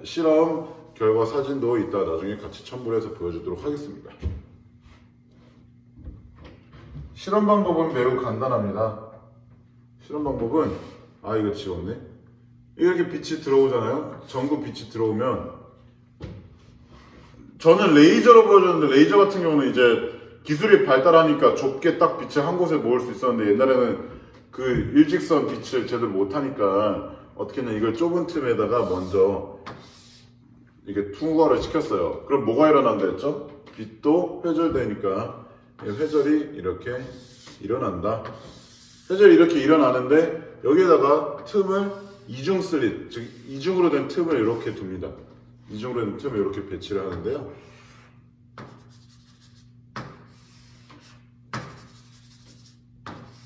실험 결과 사진도 이따 나중에 같이 첨부를 해서 보여주도록 하겠습니다. 실험 방법은 매우 간단합니다. 실험 방법은, 이거 지웠네. 이렇게 빛이 들어오잖아요. 전구 빛이 들어오면, 저는 레이저로 보여줬는데, 레이저 같은 경우는 이제 기술이 발달하니까 좁게 딱 빛을 한 곳에 모을 수 있었는데, 옛날에는 그 일직선 빛을 제대로 못하니까 어떻게 했냐, 이걸 좁은 틈에다가 먼저 이게 투과를 시켰어요. 그럼 뭐가 일어난다 했죠? 빛도 회절되니까 회절이 이렇게 일어난다. 회절이 이렇게 일어나는데, 여기에다가 틈을 이중 슬릿, 즉 이중으로 된 틈을 이렇게 둡니다. 이중으로 된 틈을 이렇게 배치를 하는데요.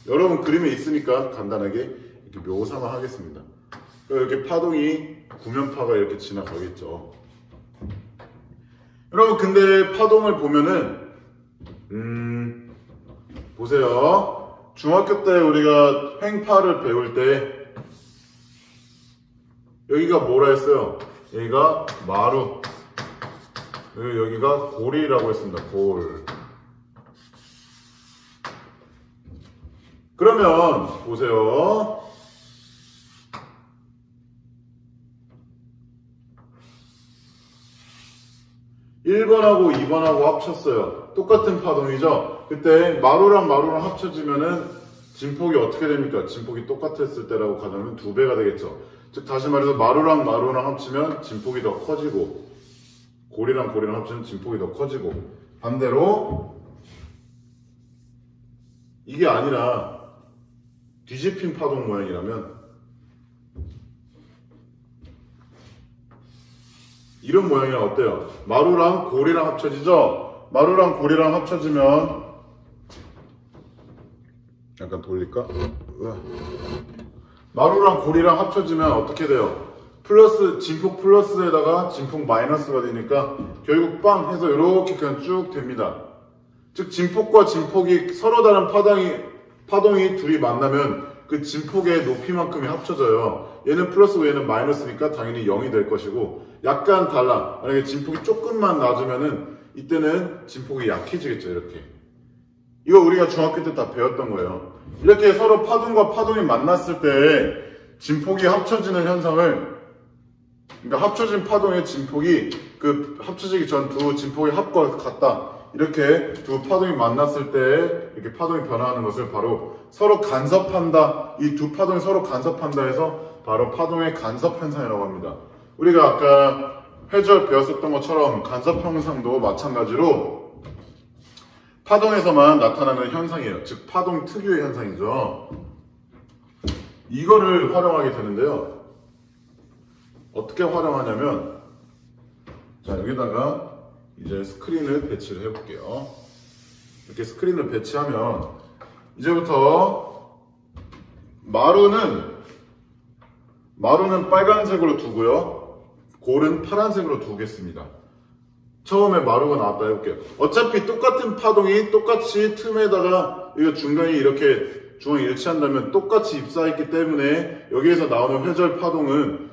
여러분 그림에 있으니까 간단하게 이렇게 묘사만 하겠습니다. 이렇게 파동이 구면파가 이렇게 지나가겠죠. 여러분 근데 파동을 보면은 보세요. 중학교 때 우리가 횡파를 배울 때 여기가 뭐라 했어요? 여기가 마루, 여기가 골이라고 했습니다. 골. 그러면 보세요. 1번하고 2번하고 합쳤어요. 똑같은 파동이죠. 그때 마루랑 마루랑 합쳐지면은 진폭이 어떻게 됩니까? 진폭이 똑같았을 때라고 가정하면 2배가 되겠죠. 즉 다시 말해서 마루랑 마루랑 합치면 진폭이 더 커지고, 골이랑 골이랑 합치면 진폭이 더 커지고, 반대로 이게 아니라 뒤집힌 파동 모양이라면 이런 모양이랑 어때요? 마루랑 고리랑 합쳐지죠? 마루랑 고리랑 합쳐지면 약간 돌릴까? 마루랑 고리랑 합쳐지면 어떻게 돼요? 플러스, 진폭 플러스에다가 진폭 마이너스가 되니까 결국 빵 해서 이렇게 그냥 쭉 됩니다. 즉 진폭과 진폭이 서로 다른 파동이 둘이 만나면 그 진폭의 높이만큼이 합쳐져요. 얘는 플러스고 얘는 마이너스니까 당연히 0이 될 것이고 약간 달라. 만약에 진폭이 조금만 낮으면은 이때는 진폭이 약해지겠죠. 이렇게. 이거 우리가 중학교 때 다 배웠던 거예요. 이렇게 서로 파동과 파동이 만났을 때 진폭이 합쳐지는 현상을, 그러니까 합쳐진 파동의 진폭이 그 합쳐지기 전 두 진폭의 합과 같다. 이렇게 두 파동이 만났을 때 이렇게 파동이 변화하는 것을 바로 서로 간섭한다. 이 두 파동이 서로 간섭한다 해서 바로 파동의 간섭 현상이라고 합니다. 우리가 아까 회절 배웠었던 것처럼 간섭 현상도 마찬가지로 파동에서만 나타나는 현상이에요. 즉 파동 특유의 현상이죠. 이거를 활용하게 되는데요. 어떻게 활용하냐면, 자, 여기다가 이제 스크린을 배치를 해볼게요. 이렇게 스크린을 배치하면 이제부터 마루는 빨간색으로 두고요. 골은 파란색으로 두겠습니다. 처음에 마루가 나왔다 해볼게요. 어차피 똑같은 파동이 똑같이 틈에다가 이거 중간이 이렇게 중앙이 일치한다면 똑같이 입사했기 때문에 여기에서 나오는 회절 파동은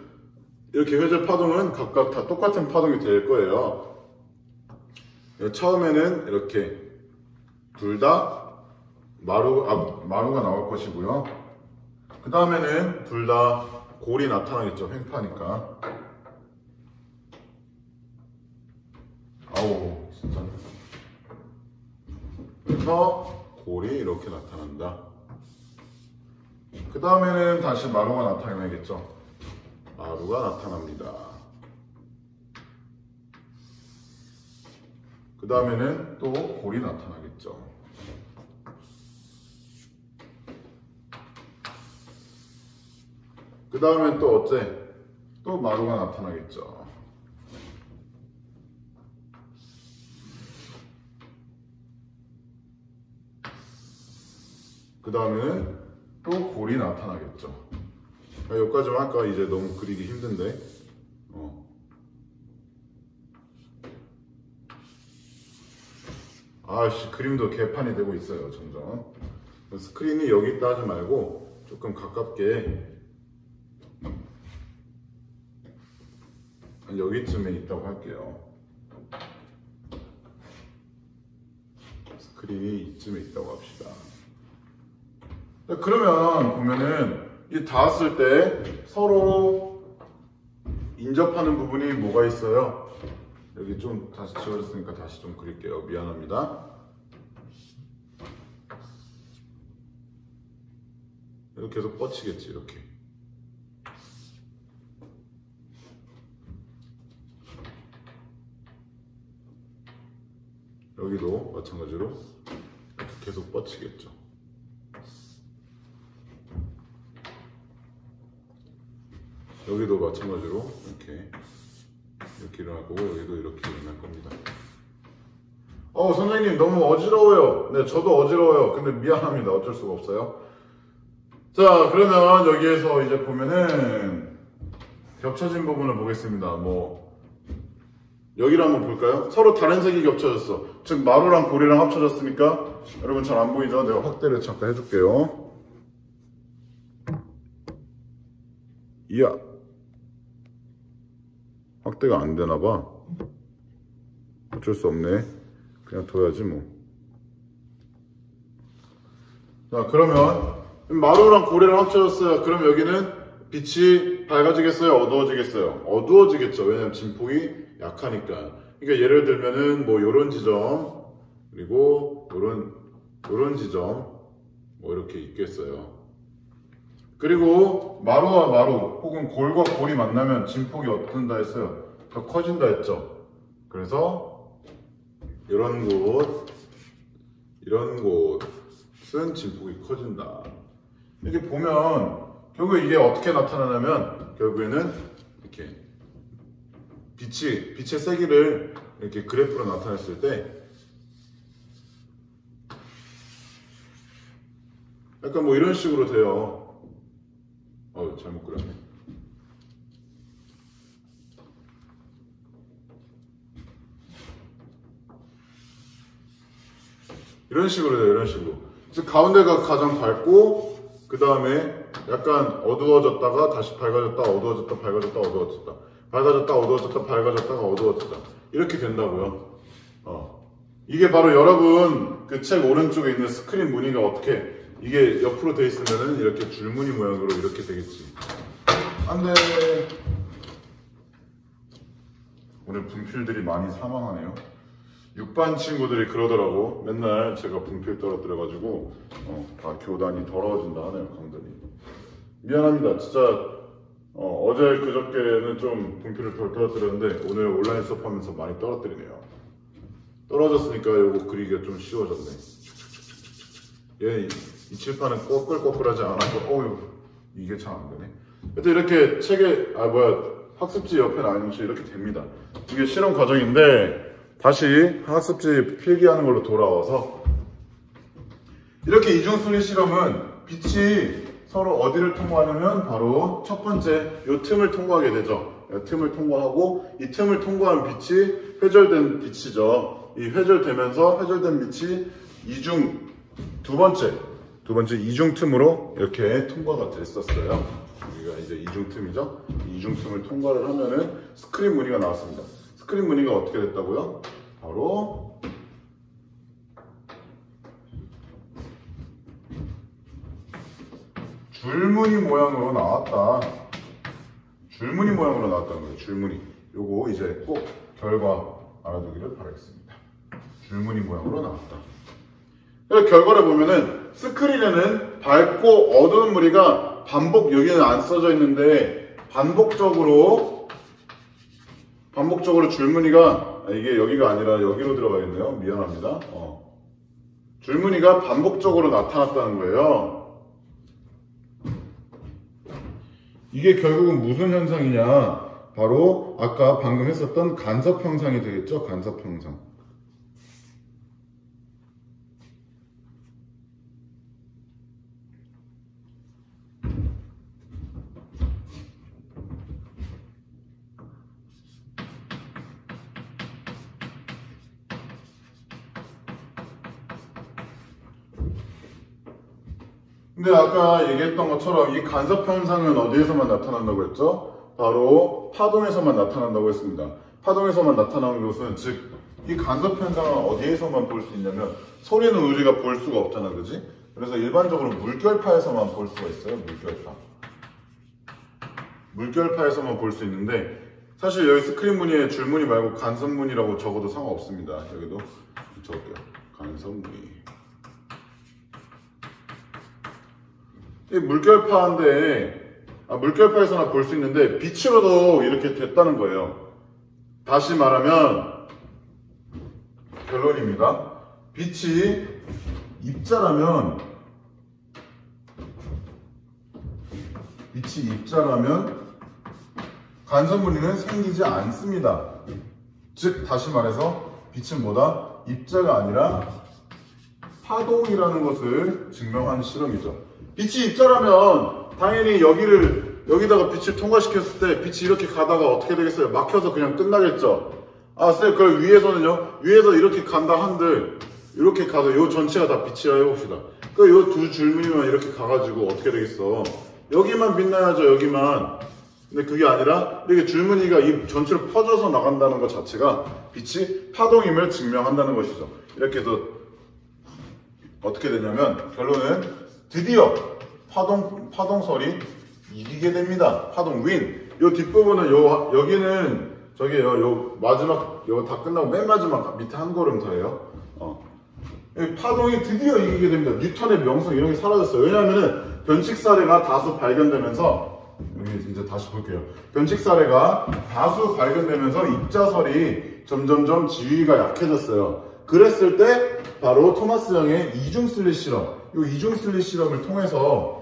각각 다 똑같은 파동이 될 거예요. 처음에는 이렇게 둘 다 마루가 나올 것이고요. 그 다음에는 둘 다 골이 나타나겠죠. 횡파니까. 아우 진짜. 그래서 골이 이렇게 나타난다. 그 다음에는 다시 마루가 나타나겠죠. 마루가 나타납니다. 그 다음에는 또 골이 나타나겠죠. 그 다음엔 또 어째? 또 마루가 나타나겠죠. 그 다음에는 또 골이 나타나겠죠. 여기까지만 할까? 이제 너무 그리기 힘든데. 아씨, 그림도 개판이 되고 있어요, 점점. 스크린이 여기 있다 하지 말고 조금 가깝게 여기쯤에 있다고 할게요. 스크린이 이쯤에 있다고 합시다. 그러면 보면은 이 닿았을 때 서로 인접하는 부분이 뭐가 있어요? 여기 좀 다시 지워졌으니까 다시 좀 그릴게요. 미안합니다. 이렇게 계속 뻗치겠지, 이렇게. 여기도 마찬가지로 이렇게 계속 뻗치겠죠. 여기도 마찬가지로 이렇게 일어날 거고, 여기도 이렇게 일어날 겁니다. 선생님 너무 어지러워요. 네, 저도 어지러워요. 근데 미안합니다. 어쩔 수가 없어요. 자, 그러면 여기에서 이제 보면은 겹쳐진 부분을 보겠습니다. 여기를 한번 볼까요? 서로 다른 색이 겹쳐졌어. 즉 마루랑 고리랑 합쳐졌으니까 여러분 잘 안 보이죠? 내가 확대를 잠깐 해줄게요. 이야, 확대가 안 되나봐. 어쩔 수 없네. 그냥 둬야지 뭐. 자, 그러면 마루랑 고리랑 합쳐졌어요. 그럼 여기는 빛이 밝아지겠어요? 어두워지겠어요? 어두워지겠죠. 왜냐면 진폭이 약하니까. 그러니까 예를 들면은 요런 지점, 그리고 요런 지점, 이렇게 있겠어요. 그리고 마루와 마루 혹은 골과 골이 만나면 진폭이 어떤다 했어요? 더 커진다 했죠. 그래서 이런 곳은 진폭이 커진다. 이렇게 보면 결국 이게 어떻게 나타나냐면 결국에는 이렇게 빛의 세기를 이렇게 그래프로 나타냈을 때 약간 뭐 이런 식으로 돼요. 잘못 그렸네. 이런 식으로 돼요. 이런 식으로. 그래서 가운데가 가장 밝고 그 다음에 약간 어두워졌다가 다시 밝아졌다 어두워졌다 밝아졌다 어두워졌다 밝아졌다 어두워졌다 밝아졌다가 어두워졌다 이렇게 된다고요. 이게 바로 여러분 그 책 오른쪽에 있는 스크린 무늬가 어떻게 이게 옆으로 돼 있으면은 이렇게 줄무늬 모양으로 이렇게 되겠지. 안돼. 오늘 분필들이 많이 사망하네요. 6반 친구들이 그러더라고. 맨날 제가 분필 떨어뜨려가지고 다 교단이 더러워진다 하네요. 강단이. 미안합니다. 진짜 어제 그저께는 좀 분필을 덜 떨어뜨렸는데 오늘 온라인 수업하면서 많이 떨어뜨리네요. 떨어졌으니까 요거 그리기가 좀 쉬워졌네. 얘 이 칠판은 꺼끌꺼끌하지 않아서 이게 잘 안되네. 하여튼 이렇게 책에 학습지 옆에 나있는 것이 이렇게 됩니다. 이게 실험 과정인데 다시 학습지 필기하는 걸로 돌아와서 이렇게 이중순위 실험은 빛이 서로 어디를 통과하냐면 바로 첫 번째 이 틈을 통과하게 되죠. 이 틈을 통과하고 이 틈을 통과한 빛이 회절된 빛이죠. 이 회절되면서 회절된 빛이 두 번째 이중 틈으로 이렇게 통과가 됐었어요. 여기가 이제 이중 틈이죠. 이중 틈을 통과를 하면은 스크린 무늬가 나왔습니다. 스크린 무늬가 어떻게 됐다고요? 바로 줄무늬 모양으로 나왔다. 줄무늬 모양으로 나왔다는 거예요. 줄무늬. 요거 이제 꼭 결과 알아두기를 바라겠습니다. 줄무늬 모양으로 나왔다. 그래서 결과를 보면은 스크린에는 밝고 어두운 무늬가 여기는 안 써져 있는데 반복적으로 줄무늬가 이게 여기가 아니라 여기로 들어가 있네요. 미안합니다. 줄무늬가 반복적으로 나타났다는 거예요. 이게 결국은 무슨 현상이냐? 바로 아까 방금 했었던 간섭 현상이 되겠죠? 간섭 현상. 근데 아까 얘기했던 것처럼 이 간섭 현상은 어디에서만 나타난다고 했죠? 바로 파동에서만 나타난다고 했습니다. 파동에서만 나타나는 것은 즉 이 간섭 현상은 어디에서만 볼 수 있냐면 소리는 우리가 볼 수가 없잖아, 그지? 그래서 일반적으로 물결파에서만 볼 수가 있어요. 물결파에서만 볼 수 있는데 사실 여기 스크린 무늬에 줄무늬 말고 간섭 무늬라고 적어도 상관없습니다. 여기도 적을게요. 간섭 무늬. 이 물결파인데 물결파에서나 볼 수 있는데 빛으로도 이렇게 됐다는 거예요. 다시 말하면 결론입니다. 빛이 입자라면 간섭 무늬는 생기지 않습니다. 즉 다시 말해서 빛은 뭐다? 입자가 아니라 파동이라는 것을 증명한 실험이죠. 빛이 입자라면 당연히 여기다가 빛을 통과시켰을 때 빛이 이렇게 가다가 어떻게 되겠어요? 막혀서 그냥 끝나겠죠. 쌤, 그걸 위에서는요? 위에서 이렇게 간다 한들 이렇게 가서 요 전체가 다 빛이라 해봅시다. 그 요 두 줄무늬만 이렇게 가가지고 어떻게 되겠어? 여기만 빛나야죠, 여기만. 근데 그게 아니라 이렇게 줄무늬가 이 전체로 퍼져서 나간다는 것 자체가 빛이 파동임을 증명한다는 것이죠. 이렇게 해서 어떻게 되냐면 결론은 드디어 파동설이 이기게 됩니다. 파동 윈. 요 뒷부분은 여기는 요 마지막 요 다 끝나고 맨 마지막 밑에 한 걸음 더해요. 파동이 드디어 이기게 됩니다. 뉴턴의 명성 이런 게 사라졌어요. 왜냐하면 변칙 사례가 다수 발견되면서 여기 이제 다시 볼게요. 변칙 사례가 다수 발견되면서 입자설이 점점점 지위가 약해졌어요. 그랬을 때 바로 토마스 영의 이중 슬릿 실험, 이 이중 슬릿 실험을 통해서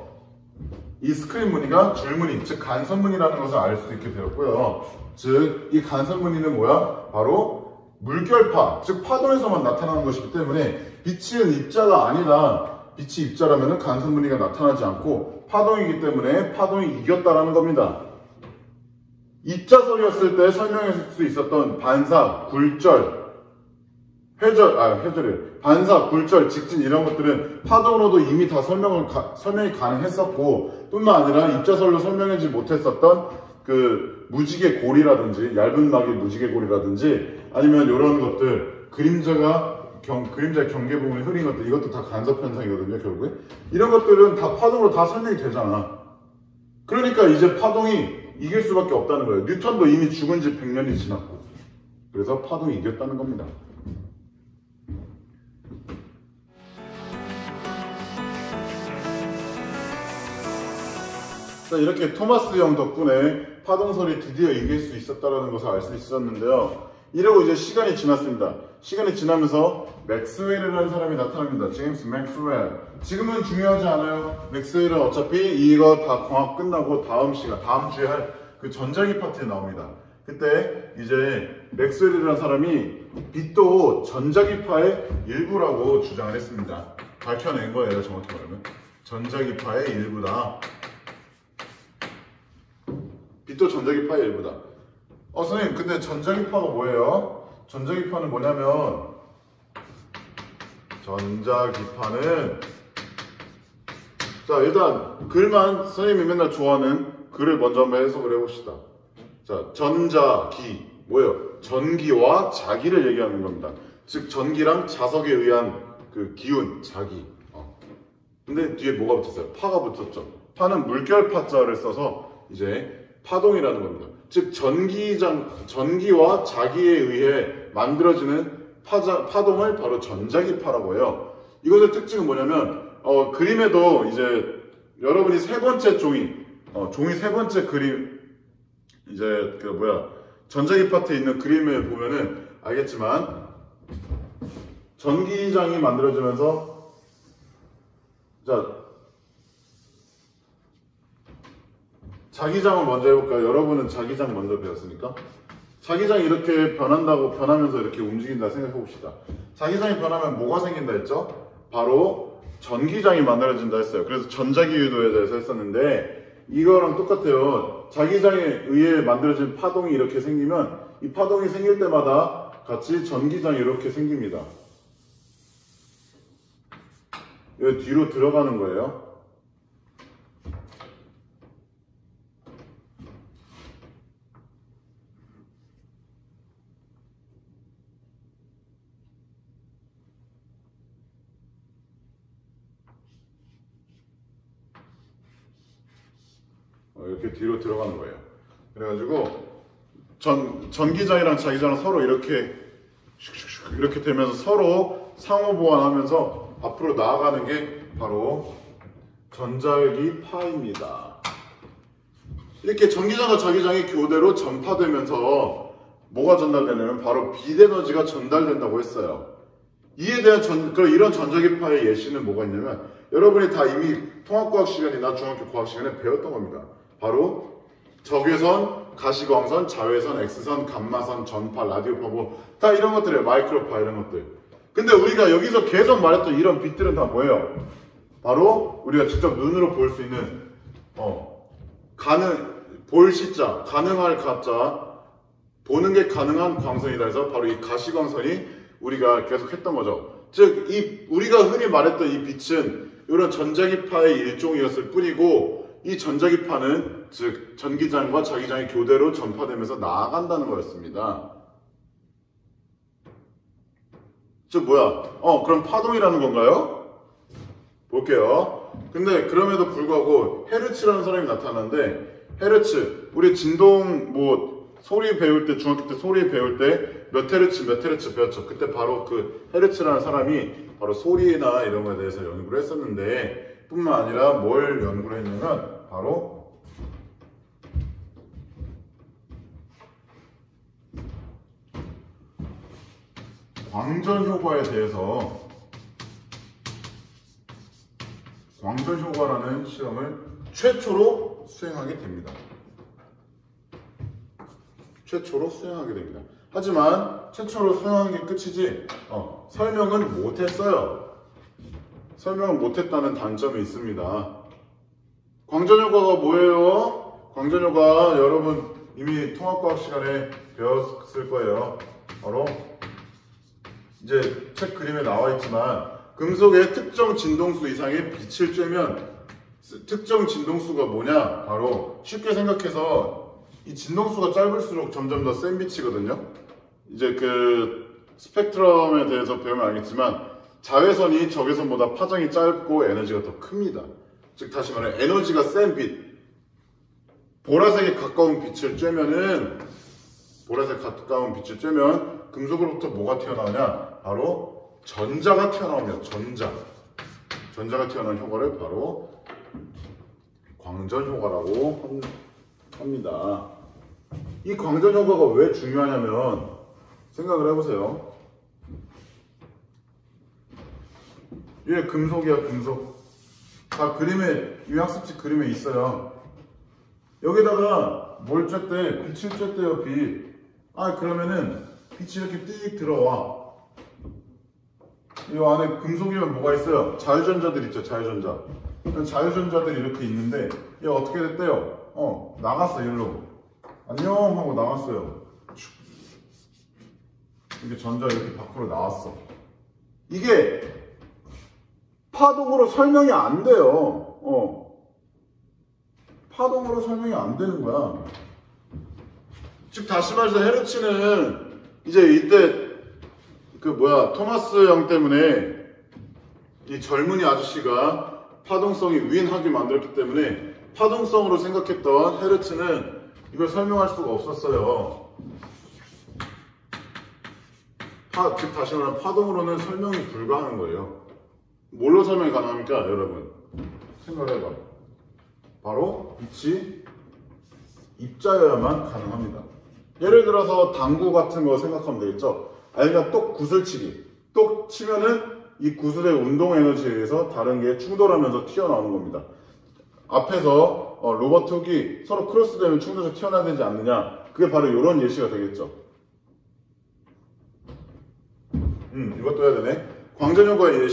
이 스크린 무늬가 줄무늬, 즉 간섭무늬라는 것을 알 수 있게 되었고요. 즉 이 간섭무늬는 뭐야? 바로 물결파, 즉 파동에서만 나타나는 것이기 때문에 빛은 입자가 아니다. 빛이 입자라면 간섭무늬가 나타나지 않고 파동이기 때문에 파동이 이겼다라는 겁니다. 입자설이었을 때 설명할 수 있었던 반사, 굴절, 회절, 반사, 굴절, 직진 이런 것들은 파동으로도 이미 다 설명이 가능했었고, 뿐만 아니라 입자설로 설명하지 못했었던 그 무지개 고리라든지 얇은 막이 무지개 고리라든지 아니면 이런 것들 그림자의 경계 부분이 흐린 것들, 이것도 다 간섭 현상이거든요. 결국에 이런 것들은 다 파동으로 다 설명이 되잖아. 그러니까 이제 파동이 이길 수밖에 없다는 거예요. 뉴턴도 이미 죽은 지 100년이 지났고, 그래서 파동이 이겼다는 겁니다. 자, 이렇게 토마스 영 덕분에 파동설이 드디어 이길 수 있었다는 것을 알 수 있었는데요. 이러고 이제 시간이 지났습니다. 시간이 지나면서 맥스웰이라는 사람이 나타납니다. 제임스 맥스웰. 지금은 중요하지 않아요. 맥스웰은 어차피 이거 다 공학 끝나고 다음 주에 할 그 전자기 파트에 나옵니다. 그때 이제 맥스웰이라는 사람이 빛도 전자기파의 일부라고 주장을 했습니다. 밝혀낸 거예요. 정확히 말하면 전자기파의 일부다. 빛도 전자기파의 일부다. 선생님, 근데 전자기파가 뭐예요? 전자기파는 뭐냐면, 자, 일단 글만 선생님이 맨날 좋아하는 글을 먼저 한번 해석을 해봅시다. 자, 전자기 뭐예요? 전기와 자기를 얘기하는 겁니다. 즉 전기랑 자석에 의한 그 기운, 자기. 근데 뒤에 뭐가 붙었어요? 파가 붙었죠. 파는 물결파자를 써서 이제 파동이라는 겁니다. 즉 전기와 자기에 의해 만들어지는 파동을 바로 전자기파라고 해요. 이것의 특징은 뭐냐면 그림에도 이제 여러분이 세 번째 종이 세 번째 그림 이제 전자기 파트에 있는 그림을 보면은 알겠지만 전기장이 만들어지면서 자 자기장을 먼저 해볼까요? 여러분은 자기장 먼저 배웠으니까 자기장이 이렇게 변하면서 이렇게 움직인다 생각해 봅시다. 자기장이 변하면 뭐가 생긴다 했죠? 바로 전기장이 만들어진다 했어요. 그래서 전자기유도에 대해서 했었는데 이거랑 똑같아요. 자기장에 의해 만들어진 파동이 이렇게 생기면 이 파동이 생길 때마다 같이 전기장이 이렇게 생깁니다. 여기 뒤로 들어가는 거예요. 이렇게 뒤로 들어가는 거예요. 그래가지고 전기장이랑 자기장은 서로 이렇게 되면서 서로 상호 보완하면서 앞으로 나아가는 게 바로 전자기파입니다. 이렇게 전기장과 자기장이 교대로 전파되면서 뭐가 전달되냐면 바로 빛 에너지가 전달된다고 했어요. 이에 대한 이런 전자기파의 예시는 뭐가 있냐면 여러분이 다 이미 통합과학 시간이나 중학교 과학 시간에 배웠던 겁니다. 바로 적외선, 가시광선, 자외선, X선, 감마선, 전파, 라디오파 다 이런 것들이에요. 마이크로파 이런 것들. 근데 우리가 여기서 계속 말했던 이런 빛들은 다 뭐예요? 바로 우리가 직접 눈으로 볼 수 있는 볼 시자, 가능할 가자, 보는 게 가능한 광선이다 해서 바로 이 가시광선이 우리가 계속 했던 거죠. 즉 우리가 흔히 말했던 이 빛은 이런 전자기파의 일종이었을 뿐이고 이 전자기파는 즉 전기장과 자기장이 교대로 전파되면서 나아간다는 거였습니다. 즉 그럼 파동이라는 건가요? 볼게요. 근데 그럼에도 불구하고 헤르츠라는 사람이 나타났는데 헤르츠 우리 진동 소리 배울 때 중학교 때 소리 배울 때 몇 헤르츠 배웠죠. 그때 바로 그 헤르츠라는 사람이 바로 소리나 이런 거에 대해서 연구를 했었는데 뿐만 아니라 뭘 연구를 했냐면 바로 광전 효과에 대해서 광전 효과라는 실험을 최초로 수행하게 됩니다. 최초로 수행하게 됩니다. 하지만 최초로 수행한 게 끝이지 설명은 못했어요. 설명을 못했다는 단점이 있습니다. 광전효과가 뭐예요? 광전효과 여러분 이미 통합과학 시간에 배웠을 거예요. 바로 이제 책 그림에 나와 있지만 금속의 특정 진동수 이상의 빛을 쬐면 특정 진동수가 뭐냐? 바로 쉽게 생각해서 이 진동수가 짧을수록 점점 더 센 빛이거든요. 이제 그 스펙트럼에 대해서 배우면 알겠지만 자외선이 적외선보다 파장이 짧고 에너지가 더 큽니다. 즉 다시 말해 에너지가 센 빛, 보라색에 가까운 빛을 쬐면은 보라색 가까운 빛을 쬐면 금속으로부터 뭐가 튀어나오냐? 바로 전자가 튀어나옵니다. 전자가 튀어나오는 효과를 바로 광전 효과라고 합니다. 이 광전 효과가 왜 중요하냐면 생각을 해보세요. 이게 금속이야, 금속. 다 그림에, 이 학습지 그림에 있어요. 여기다가 뭘 쬐대? 빛을 쬐대요, 빛. 그러면은 빛이 이렇게 띡 들어와. 이 안에 금속이면 뭐가 있어요? 자유전자들 있죠, 자유전자. 자유전자들이 이렇게 있는데, 얘 어떻게 됐대요? 나갔어, 일로. 안녕 하고 나갔어요. 이게 전자 이렇게 밖으로 나왔어. 이게 파동으로 설명이 안 돼요. 파동으로 설명이 안 되는 거야. 즉 다시 말해서 헤르츠는 이제 이때 토마스 형 때문에 이 젊은이 아저씨가 파동성이 위인하게 만들었기 때문에 파동성으로 생각했던 헤르츠는 이걸 설명할 수가 없었어요. 즉 다시 말하면 파동으로는 설명이 불가하는 거예요. 뭘로 설명이 가능합니까, 여러분? 생각을 해봐. 바로 빛이 입자여야만 가능합니다. 예를 들어서 당구 같은 거 생각하면 되겠죠? 그러니까 똑 구슬치기. 똑 치면은 이 구슬의 운동 에너지에 의해서 다른 게 충돌하면서 튀어나오는 겁니다. 앞에서 로버트 훅이 서로 크로스되면 충돌해서 튀어나야 되지 않느냐? 그게 바로 이런 예시가 되겠죠. 이것도 해야 되네. 광전효과의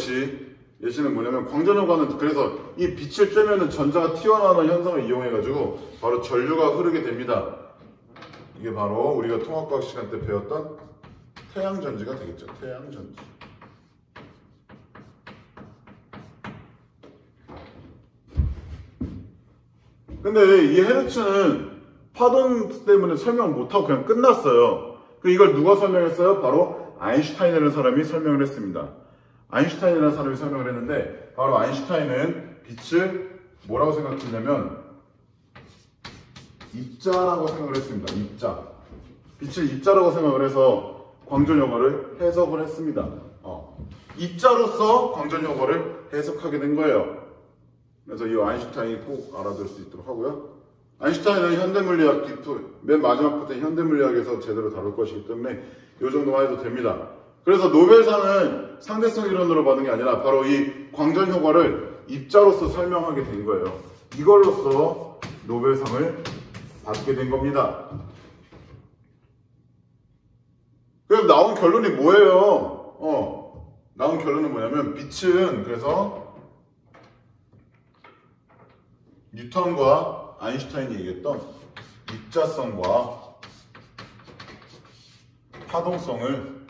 예시는 뭐냐면 광전효과는 그래서 이 빛을 쬐면은 전자가 튀어나오는 현상을 이용해가지고 바로 전류가 흐르게 됩니다. 이게 바로 우리가 통합과학 시간 때 배웠던 태양전지가 되겠죠. 태양전지. 근데 이 헤르츠는 파동 때문에 설명 못하고 그냥 끝났어요. 이걸 누가 설명했어요? 바로 아인슈타인이라는 사람이 설명을 했습니다. 아인슈타인이라는 사람이 설명을 했는데 바로 아인슈타인은 빛을 뭐라고 생각했냐면 입자라고 생각을 했습니다. 입자. 빛을 입자라고 생각을 해서 광전효과를 해석을 했습니다. 입자로서 광전효과를 해석하게 된 거예요. 그래서 이 아인슈타인이 꼭 알아둘 수 있도록 하고요. 아인슈타인은 현대물리학 맨 마지막부터 현대물리학에서 제대로 다룰 것이기 때문에 이 정도만 해도 됩니다. 그래서 노벨상은 상대성 이론으로 받은 게 아니라 바로 이 광전 효과를 입자로서 설명하게 된 거예요. 이걸로써 노벨상을 받게 된 겁니다. 그래서 나온 결론이 뭐예요? 나온 결론은 뭐냐면 빛은 그래서 뉴턴과 아인슈타인이 얘기했던 입자성과 파동성을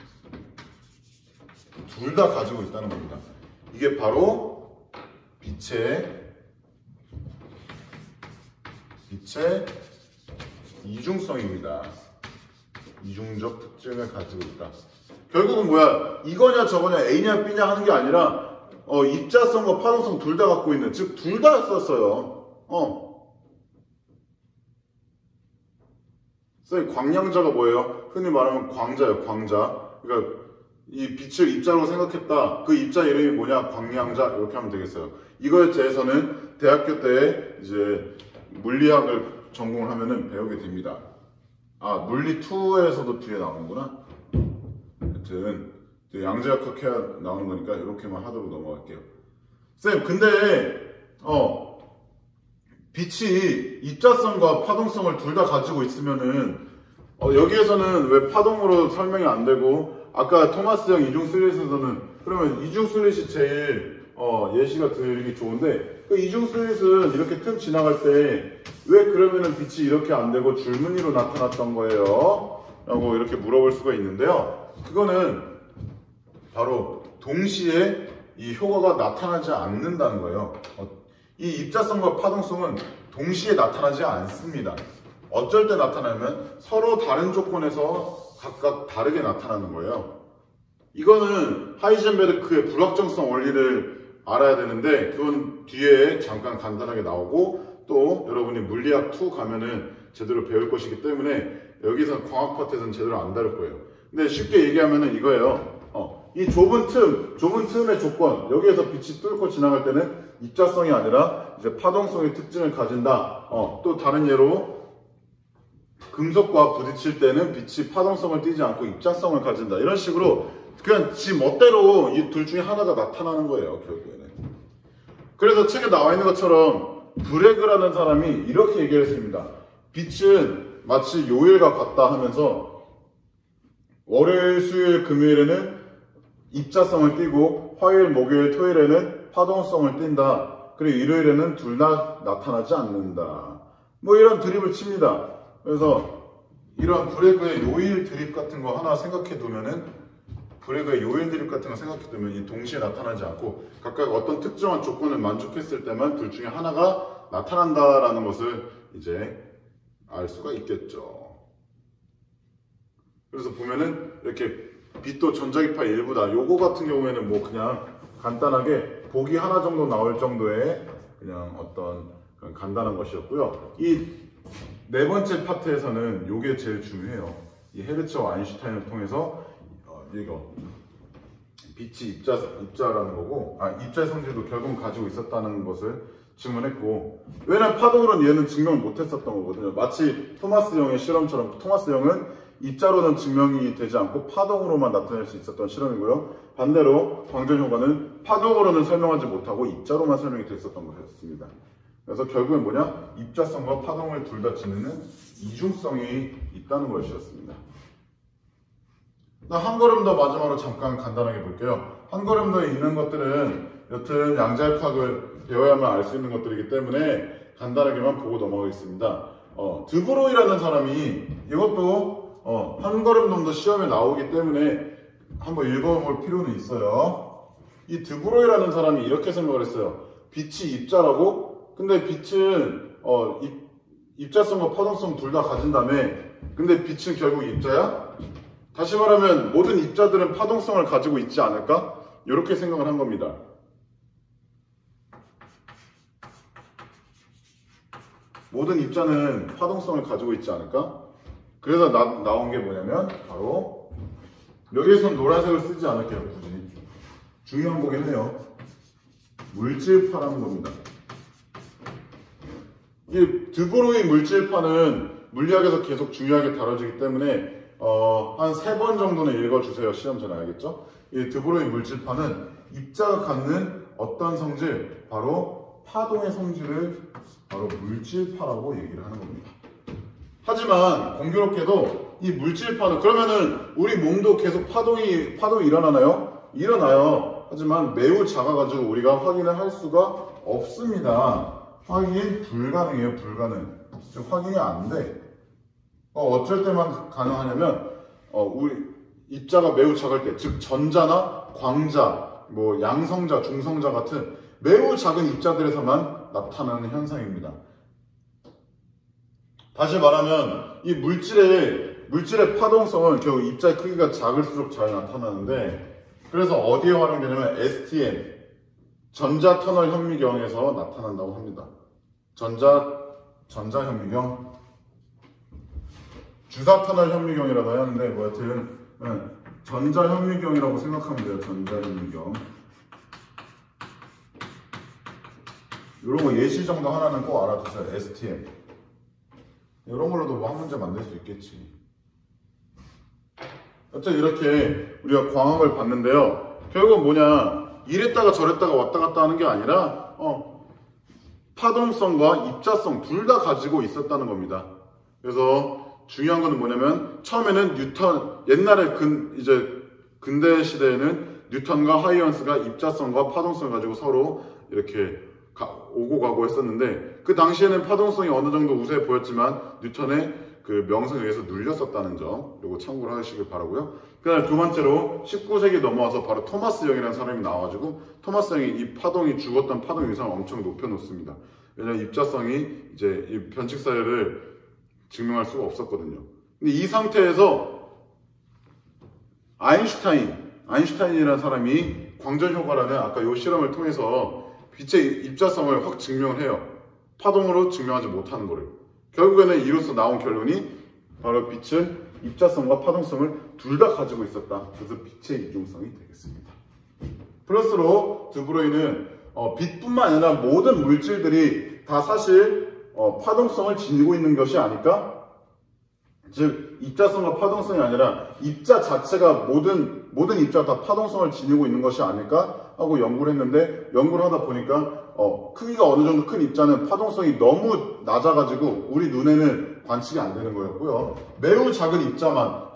둘 다 가지고 있다는 겁니다. 이게 바로 빛의 이중성입니다. 이중적 특징을 가지고 있다. 결국은 뭐야? 이거냐 저거냐 A냐 B냐 하는 게 아니라 입자성과 파동성 둘 다 갖고 있는, 즉 둘 다 썼어요. 그래서 광량자가 뭐예요? 흔히 말하면 광자예요. 광자. 그러니까 이 빛을 입자로 생각했다. 그 입자 이름이 뭐냐? 광량자. 이렇게 하면 되겠어요. 이거에 대해서는 대학교 때 이제 물리학을 전공을 하면은 배우게 됩니다. 물리 2에서도 뒤에 나오는구나. 하여튼 양자역학 해야 나오는 거니까 이렇게만 하도록 넘어갈게요. 쌤, 근데 빛이 입자성과 파동성을 둘 다 가지고 있으면은 여기에서는 왜 파동으로 설명이 안 되고 아까 토마스 형 이중 슬릿에서는 그러면 이중 슬릿이 제일 예시가 들기 좋은데 그 이중 슬릿은 이렇게 틈 지나갈 때 왜 그러면은 빛이 이렇게 안 되고 줄무늬로 나타났던 거예요? 라고 이렇게 물어볼 수가 있는데요. 그거는 바로 동시에 이 효과가 나타나지 않는다는 거예요. 이 입자성과 파동성은 동시에 나타나지 않습니다. 어쩔 때 나타나면 서로 다른 조건에서 각각 다르게 나타나는 거예요. 이거는 하이젠베르크의 불확정성 원리를 알아야 되는데 그건 뒤에 잠깐 간단하게 나오고 또 여러분이 물리학 2 가면은 제대로 배울 것이기 때문에 여기서 광학 파트에서는 제대로 안 다룰 거예요. 근데 쉽게 얘기하면은 이거예요. 이 좁은 틈의 조건, 여기에서 빛이 뚫고 지나갈 때는 입자성이 아니라 이제 파동성의 특징을 가진다. 또 다른 예로 금속과 부딪힐 때는 빛이 파동성을 띠지 않고 입자성을 가진다. 이런 식으로 그냥 지 멋대로 이 둘 중에 하나가 나타나는 거예요, 결국에는. 그래서 책에 나와 있는 것처럼 브레그라는 사람이 이렇게 얘기했습니다. 빛은 마치 요일과 같다 하면서 월요일, 수요일, 금요일에는 입자성을 띠고 화요일, 목요일, 토요일에는 파동성을 띈다. 그리고 일요일에는 둘 다 나타나지 않는다. 뭐 이런 드립을 칩니다. 그래서 이런 브레그의 요일 드립 같은 거 하나 생각해 두면은 브레그의 요일 드립 같은 거 생각해 두면 이 동시에 나타나지 않고 각각 어떤 특정한 조건을 만족했을 때만 둘 중에 하나가 나타난다라는 것을 이제 알 수가 있겠죠. 그래서 보면은 이렇게 빛도 전자기파 일부다. 요거 같은 경우에는 뭐 그냥 간단하게 보기 하나 정도 나올 정도의 그냥 어떤 그런 간단한 것이었고요. 이 네 번째 파트에서는 요게 제일 중요해요. 이 헤르츠와 아인슈타인을 통해서 이거 빛이 입자라는 거고 입자의 성질도 결국은 가지고 있었다는 것을 증명했고 왜냐면 파동으로는 얘는 증명을 못했었던 거거든요. 마치 토마스 영의 실험처럼 토마스 영은 입자로는 증명이 되지 않고 파동으로만 나타낼 수 있었던 실험이고요. 반대로 광전 효과는 파동으로는 설명하지 못하고 입자로만 설명이 됐었던 것이었습니다. 그래서 결국엔 뭐냐? 입자성과 파동을 둘 다 지니는 이중성이 있다는 것이었습니다. 한 걸음 더 마지막으로 잠깐 간단하게 볼게요. 한 걸음 더 있는 것들은 여튼 양자역학을 배워야만 알 수 있는 것들이기 때문에 간단하게만 보고 넘어가겠습니다. 드브로이라는 사람이 이것도 한 걸음 정도 시험에 나오기 때문에 한번 읽어볼 필요는 있어요. 이 드브로이라는 사람이 이렇게 생각을 했어요. 빛이 입자라고? 근데 빛은 입자성과 파동성 둘 다 가진다며. 근데 빛은 결국 입자야? 다시 말하면 모든 입자들은 파동성을 가지고 있지 않을까? 이렇게 생각을 한 겁니다. 모든 입자는 파동성을 가지고 있지 않을까? 그래서 나온 게 뭐냐면 바로 여기에선 노란색을 쓰지 않을게요. 굳이 중요한 거긴 해요. 물질파라는 겁니다. 이 드브로이 물질파는 물리학에서 계속 중요하게 다뤄지기 때문에 한 3번 정도는 읽어주세요. 시험 전에 알겠죠? 이 드브로이 물질파는 입자가 갖는 어떤 성질, 바로 파동의 성질을 바로 물질파라고 얘기를 하는 겁니다. 하지만 공교롭게도 이 물질파는 그러면은 우리 몸도 계속 파동이 일어나나요? 일어나요. 하지만 매우 작아가지고 우리가 확인을 할 수가 없습니다. 확인 불가능해요. 불가능. 즉 확인이 안 돼. 어쩔 때만 가능하냐면 우리 입자가 매우 작을 때, 즉 전자나 광자, 뭐 양성자, 중성자 같은 매우 작은 입자들에서만 나타나는 현상입니다. 다시 말하면 이 물질의 파동성은 결국 입자의 크기가 작을수록 잘 나타나는데, 그래서 어디에 활용되냐면 STM 전자 터널 현미경에서 나타난다고 합니다. 전자 현미경, 주사 터널 현미경이라고 하는데 뭐 여튼 전자 현미경이라고 생각하면 돼요. 전자 현미경. 이런 거 예시 정도 하나는 꼭 알아두세요. STM. 이런 걸로도 뭐 한 문제 만들 수 있겠지. 여튼 이렇게 우리가 광학을 봤는데요. 결국은 뭐냐, 이랬다가 저랬다가 왔다 갔다 하는 게 아니라 파동성과 입자성 둘 다 가지고 있었다는 겁니다. 그래서 중요한 건 뭐냐면 처음에는 뉴턴, 옛날에 근대 시대에는 뉴턴과 하이언스가 입자성과 파동성을 가지고 서로 이렇게 오고 가고 했었는데, 그 당시에는 파동성이 어느 정도 우세해 보였지만 뉴턴의 그 명성에 의해서 눌렸었다는 점, 이거 참고를 하시길 바라고요. 그다음에 두 번째로 19세기 넘어와서 바로 토마스 영이라는 사람이 나와가지고, 토마스 영이 이 파동이 죽었던 파동 위상을 엄청 높여놓습니다. 왜냐면 입자성이 이제 이 변칙 사회를 증명할 수가 없었거든요. 근데 이 상태에서 아인슈타인이라는 사람이 광전 효과라는 아까 이 실험을 통해서 빛의 입자성을 확 증명을 해요. 파동으로 증명하지 못하는 거를. 결국에는 이로써 나온 결론이 바로 빛은 입자성과 파동성을 둘 다 가지고 있었다. 그래서 빛의 이중성이 되겠습니다. 플러스로 드브로이는 빛뿐만 아니라 모든 물질들이 다 사실 파동성을 지니고 있는 것이 아닐까? 즉 입자성과 파동성이 아니라 입자 자체가 모든 입자가 다 파동성을 지니고 있는 것이 아닐까 하고 연구를 했는데, 연구를 하다 보니까 크기가 어느 정도 큰 입자는 파동성이 너무 낮아가지고 우리 눈에는 관측이 안 되는 거였고요. 매우 작은 입자만,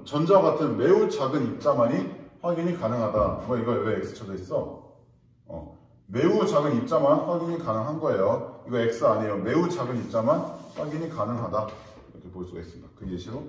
전자와 같은 매우 작은 입자만이 확인이 가능하다. 이거 왜 X 쳐져 있어? 매우 작은 입자만 확인이 가능한 거예요. 이거 X 아니에요. 매우 작은 입자만 확인이 가능하다. 이렇게 볼 수가 있습니다. 그 예시로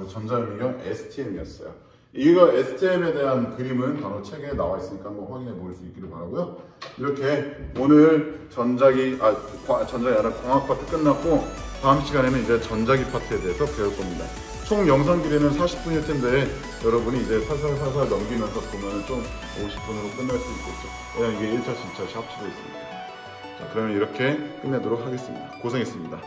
전자현미경 STM이었어요. 이거 STM에 대한 그림은 바로 책에 나와 있으니까 한번 확인해 볼 수 있기를 바라고요. 이렇게 오늘 전자기 아니라 광학 파트 끝났고, 다음 시간에는 이제 전자기 파트에 대해서 배울 겁니다. 총 영상 길이는 40분일 텐데 여러분이 이제 살살 넘기면서 보면 좀 50분으로 끝날 수 있겠죠. 왜냐면 이게 1차시, 2차시 합쳐져 있습니다. 자, 그러면 이렇게 끝내도록 하겠습니다. 고생했습니다.